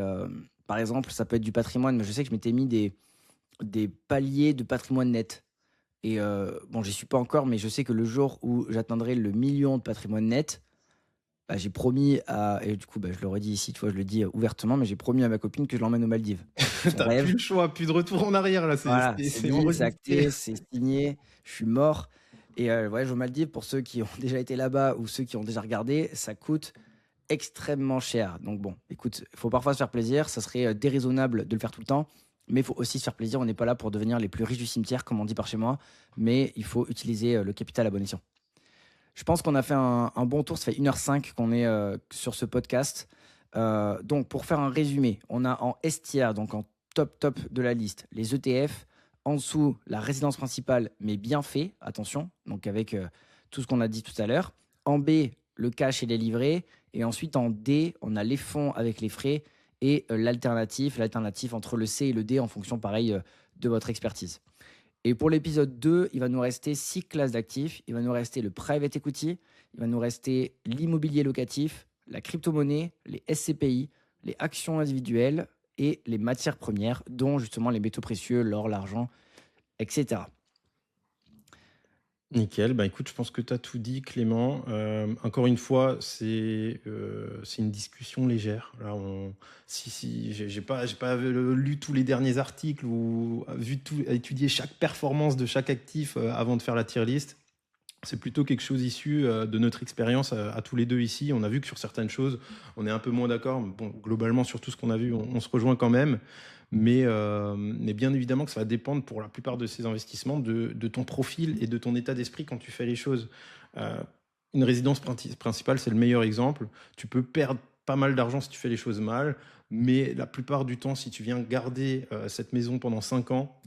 A: par exemple, ça peut être du patrimoine, mais je sais que je m'étais mis des paliers de patrimoine net et bon, j'y suis pas encore, mais je sais que le jour où j'atteindrai le 1 000 000 de patrimoine net, bah, j'ai promis à et du coup, bah, je le redis ici, tu vois? Je le dis, ouvertement, mais j'ai promis à ma copine que je l'emmène aux Maldives. Son
B: T'as plus
A: rêve,
B: le choix, plus de retour en arrière là, c'est
A: voilà,
B: c'est-
A: c'est
B: c'est
A: dit, c'est
B: enregistré.
A: acté, c'est signé, je suis mort et le voyage aux Maldives, pour ceux qui ont déjà été là-bas ou ceux qui ont déjà regardé, ça coûte extrêmement cher. Donc bon, écoute, il faut parfois se faire plaisir, ça serait, déraisonnable de le faire tout le temps, mais il faut aussi se faire plaisir. On n'est pas là pour devenir les plus riches du cimetière, comme on dit par chez moi, mais il faut utiliser, le capital à bon escient. Je pense qu'on a fait un bon tour, ça fait 1h05 qu'on est, sur ce podcast. Donc pour faire un résumé, on a en S tier, donc en top de la liste, les ETF. En dessous, la résidence principale, mais bien fait, attention, donc avec tout ce qu'on a dit tout à l'heure. En B, le cash et les livrets. Et ensuite, en D, on a les fonds avec les frais et l'alternative entre le C et le D en fonction, pareil, de votre expertise. Et pour l'épisode 2, il va nous rester 6 classes d'actifs. Il va nous rester le private equity, il va nous rester l'immobilier locatif, la crypto-monnaie, les SCPI, les actions individuelles et les matières premières, dont justement les métaux précieux, l'or, l'argent, etc.
B: Nickel, bah écoute, je pense que tu as tout dit, Clément. Encore une fois, c'est une discussion légère. Là, si j'ai pas lu tous les derniers articles ou vu tout, étudié chaque performance de chaque actif avant de faire la tier list. C'est plutôt quelque chose issu de notre expérience à tous les deux ici. On a vu que sur certaines choses, on est un peu moins d'accord. Mais bon, globalement, sur tout ce qu'on a vu, on se rejoint quand même. Mais bien évidemment que ça va dépendre pour la plupart de ces investissements de ton profil et de ton état d'esprit quand tu fais les choses. Euh, une résidence principale, c'est le meilleur exemple. Tu peux perdre pas mal d'argent si tu fais les choses mal, mais la plupart du temps, si tu viens garder cette maison pendant 5 ans,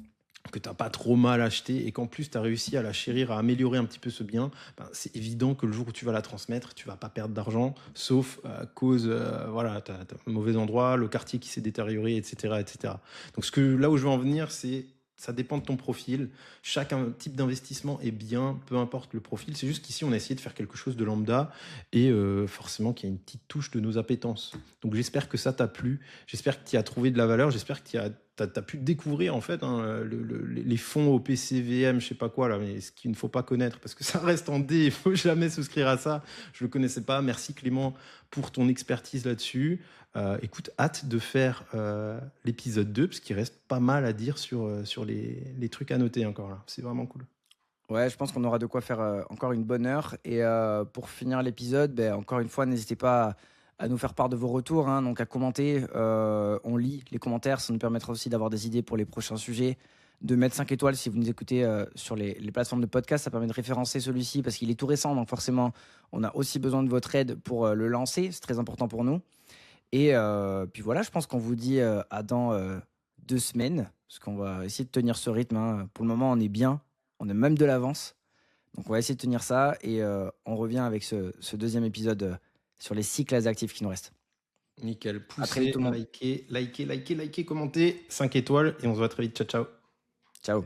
B: que tu n'as pas trop mal acheté et qu'en plus tu as réussi à la chérir, à améliorer un petit peu ce bien, ben, c'est évident que le jour où tu vas la transmettre, tu vas pas perdre d'argent, sauf à cause, voilà, tu as un mauvais endroit, le quartier qui s'est détérioré, etc., etc. Donc là où je veux en venir, c'est ça dépend de ton profil. Chaque type d'investissement est bien, peu importe le profil. C'est juste qu'ici, on a essayé de faire quelque chose de lambda et forcément qu'il y a une petite touche de nos appétences. Donc j'espère que ça t'a plu. J'espère que tu as trouvé de la valeur. J'espère que tu as pu découvrir en fait hein, les fonds au PCVM, je sais pas quoi là, mais ce qu'il ne faut pas connaître parce que ça reste en D. Il faut jamais souscrire à ça. Je le connaissais pas. Merci Clément pour ton expertise là-dessus. Écoute, hâte de faire l'épisode 2 parce qu'il reste pas mal à dire sur les trucs à noter encore là. C'est vraiment cool.
A: Ouais, je pense qu'on aura de quoi faire encore une bonne heure. Et pour finir l'épisode, ben, encore une fois, n'hésitez pas à nous faire part de vos retours, hein, donc à commenter. On lit les commentaires, ça nous permettra aussi d'avoir des idées pour les prochains sujets. De mettre 5 étoiles si vous nous écoutez sur les plateformes de podcast, ça permet de référencer celui-ci parce qu'il est tout récent, donc forcément, on a aussi besoin de votre aide pour le lancer. C'est très important pour nous. Et puis voilà, je pense qu'on vous dit à dans 2 semaines, parce qu'on va essayer de tenir ce rythme, hein. Pour le moment, on est bien, on a même de l'avance. Donc on va essayer de tenir ça et on revient avec ce deuxième épisode sur les 6 classes d'actifs qui nous restent.
B: Nickel.
A: À très vite
B: Poussez,
A: tout le monde.
B: likez, commentez, 5 étoiles et on se voit très vite. Ciao, ciao.
A: Ciao.